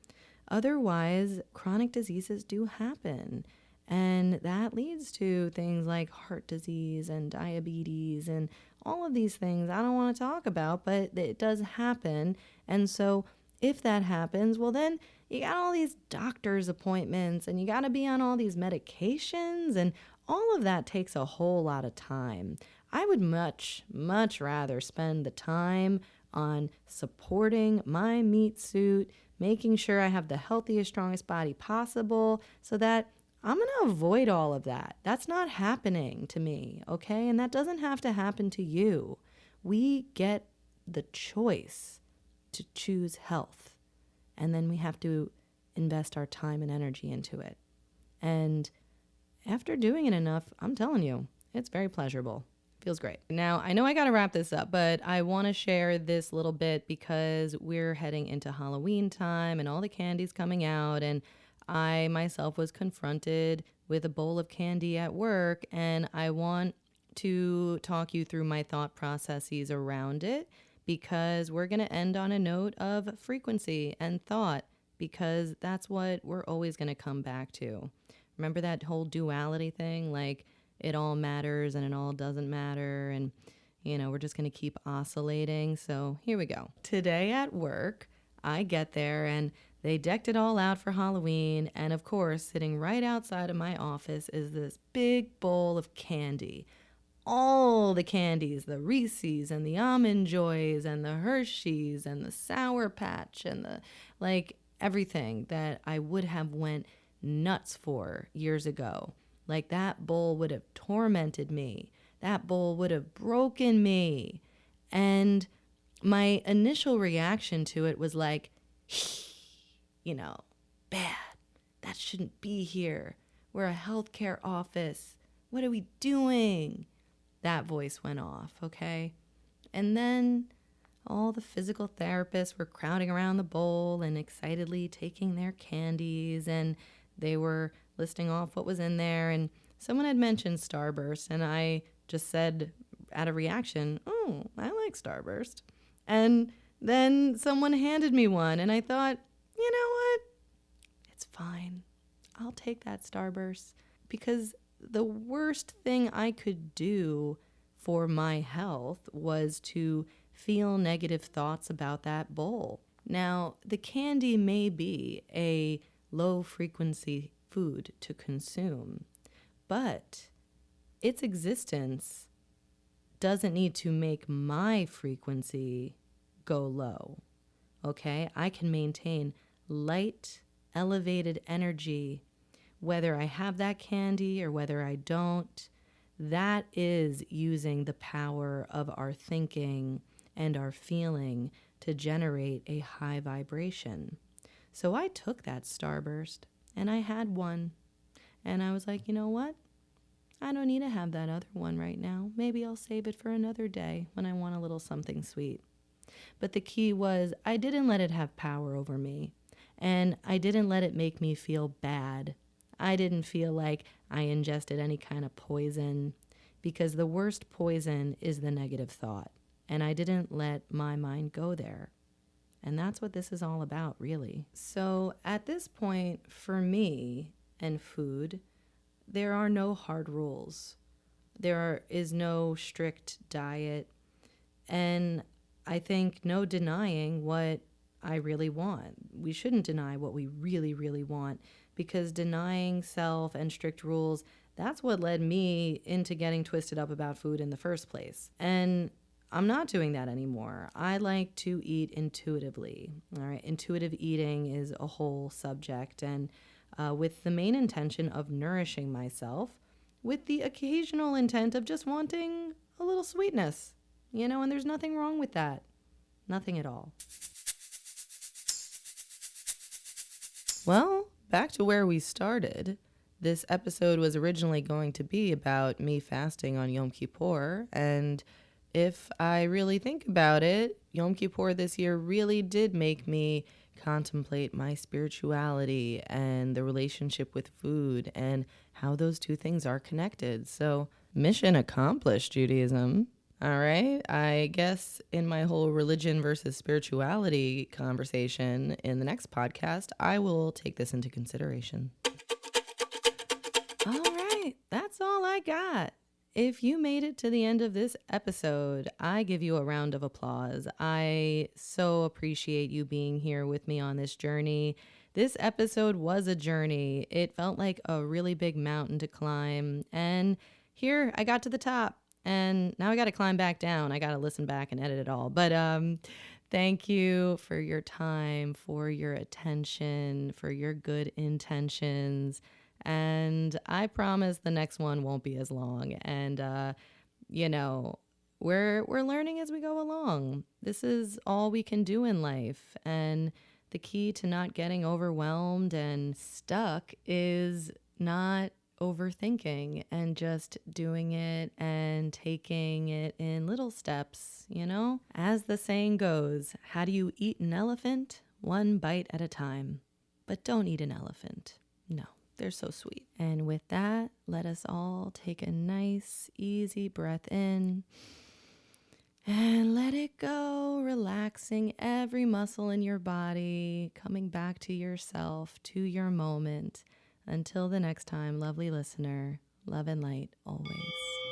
Otherwise, chronic diseases do happen. And that leads to things like heart disease and diabetes and all of these things I don't want to talk about, but it does happen. And so if that happens, well, then you got all these doctor's appointments and you got to be on all these medications, and all of that takes a whole lot of time. I would much, much rather spend the time on supporting my meat suit, making sure I have the healthiest, strongest body possible so that I'm going to avoid all of that. That's not happening to me, okay? And that doesn't have to happen to you. We get the choice to choose health, and then we have to invest our time and energy into it. And after doing it enough, I'm telling you, it's very pleasurable. Feels great. Now, I know I got to wrap this up, but I want to share this little bit because we're heading into Halloween time and all the candy's coming out, and I myself was confronted with a bowl of candy at work, and I want to talk you through my thought processes around it because we're going to end on a note of frequency and thought, because that's what we're always going to come back to. Remember that whole duality thing? Like, it all matters and it all doesn't matter, and we're just going to keep oscillating. So here we go. Today at work, I get there and they decked it all out for Halloween, and of course, sitting right outside of my office is this big bowl of candy. All the candies, the Reese's and the Almond Joys and the Hershey's and the Sour Patch and everything that I would have went nuts for years ago. Like, that bowl would have tormented me. That bowl would have broken me. And my initial reaction to it was like, bad. That shouldn't be here. We're a healthcare office. What are we doing? That voice went off, okay? And then all the physical therapists were crowding around the bowl and excitedly taking their candies, and they were listing off what was in there, and someone had mentioned Starburst, and I just said out of reaction, oh, I like Starburst. And then someone handed me one, and I thought, you know what? It's fine. I'll take that Starburst, because the worst thing I could do for my health was to feel negative thoughts about that bowl. Now, the candy may be a low frequency food to consume, but its existence doesn't need to make my frequency go low. Okay? I can maintain light, elevated energy, whether I have that candy or whether I don't. That is using the power of our thinking and our feeling to generate a high vibration. So I took that starburst and I had one. And I was like, you know what? I don't need to have that other one right now. Maybe I'll save it for another day when I want a little something sweet. But the key was I didn't let it have power over me. And I didn't let it make me feel bad. I didn't feel like I ingested any kind of poison, because the worst poison is the negative thought. And I didn't let my mind go there. And that's what this is all about, really. So at this point, for me and food, there are no hard rules. Is no strict diet. And I think no denying what I really want. We shouldn't deny what we really, really want, because denying self and strict rules, that's what led me into getting twisted up about food in the first place. And I'm not doing that anymore. I like to eat intuitively. All right. Intuitive eating is a whole subject, and with the main intention of nourishing myself, with the occasional intent of just wanting a little sweetness, and there's nothing wrong with that. Nothing at all. Well, back to where we started. This episode was originally going to be about me fasting on Yom Kippur, and if I really think about it, Yom Kippur this year really did make me contemplate my spirituality and the relationship with food and how those two things are connected. So, mission accomplished, Judaism. All right. I guess in my whole religion versus spirituality conversation in the next podcast, I will take this into consideration. All right. That's all I got. If you made it to the end of this episode, I give you a round of applause. I so appreciate you being here with me on this journey. This episode was a journey. It felt like a really big mountain to climb. And here I got to the top. And now I got to climb back down. I got to listen back and edit it all. But thank you for your time, for your attention, for your good intentions. And I promise the next one won't be as long. And, we're learning as we go along. This is all we can do in life. And the key to not getting overwhelmed and stuck is not overthinking and just doing it and taking it in little steps, As the saying goes, how do you eat an elephant? One bite at a time. But don't eat an elephant. No. They're so sweet. And with that, let us all take a nice, easy breath in and let it go, relaxing every muscle in your body, coming back to yourself, to your moment. Until the next time, lovely listener, love and light always.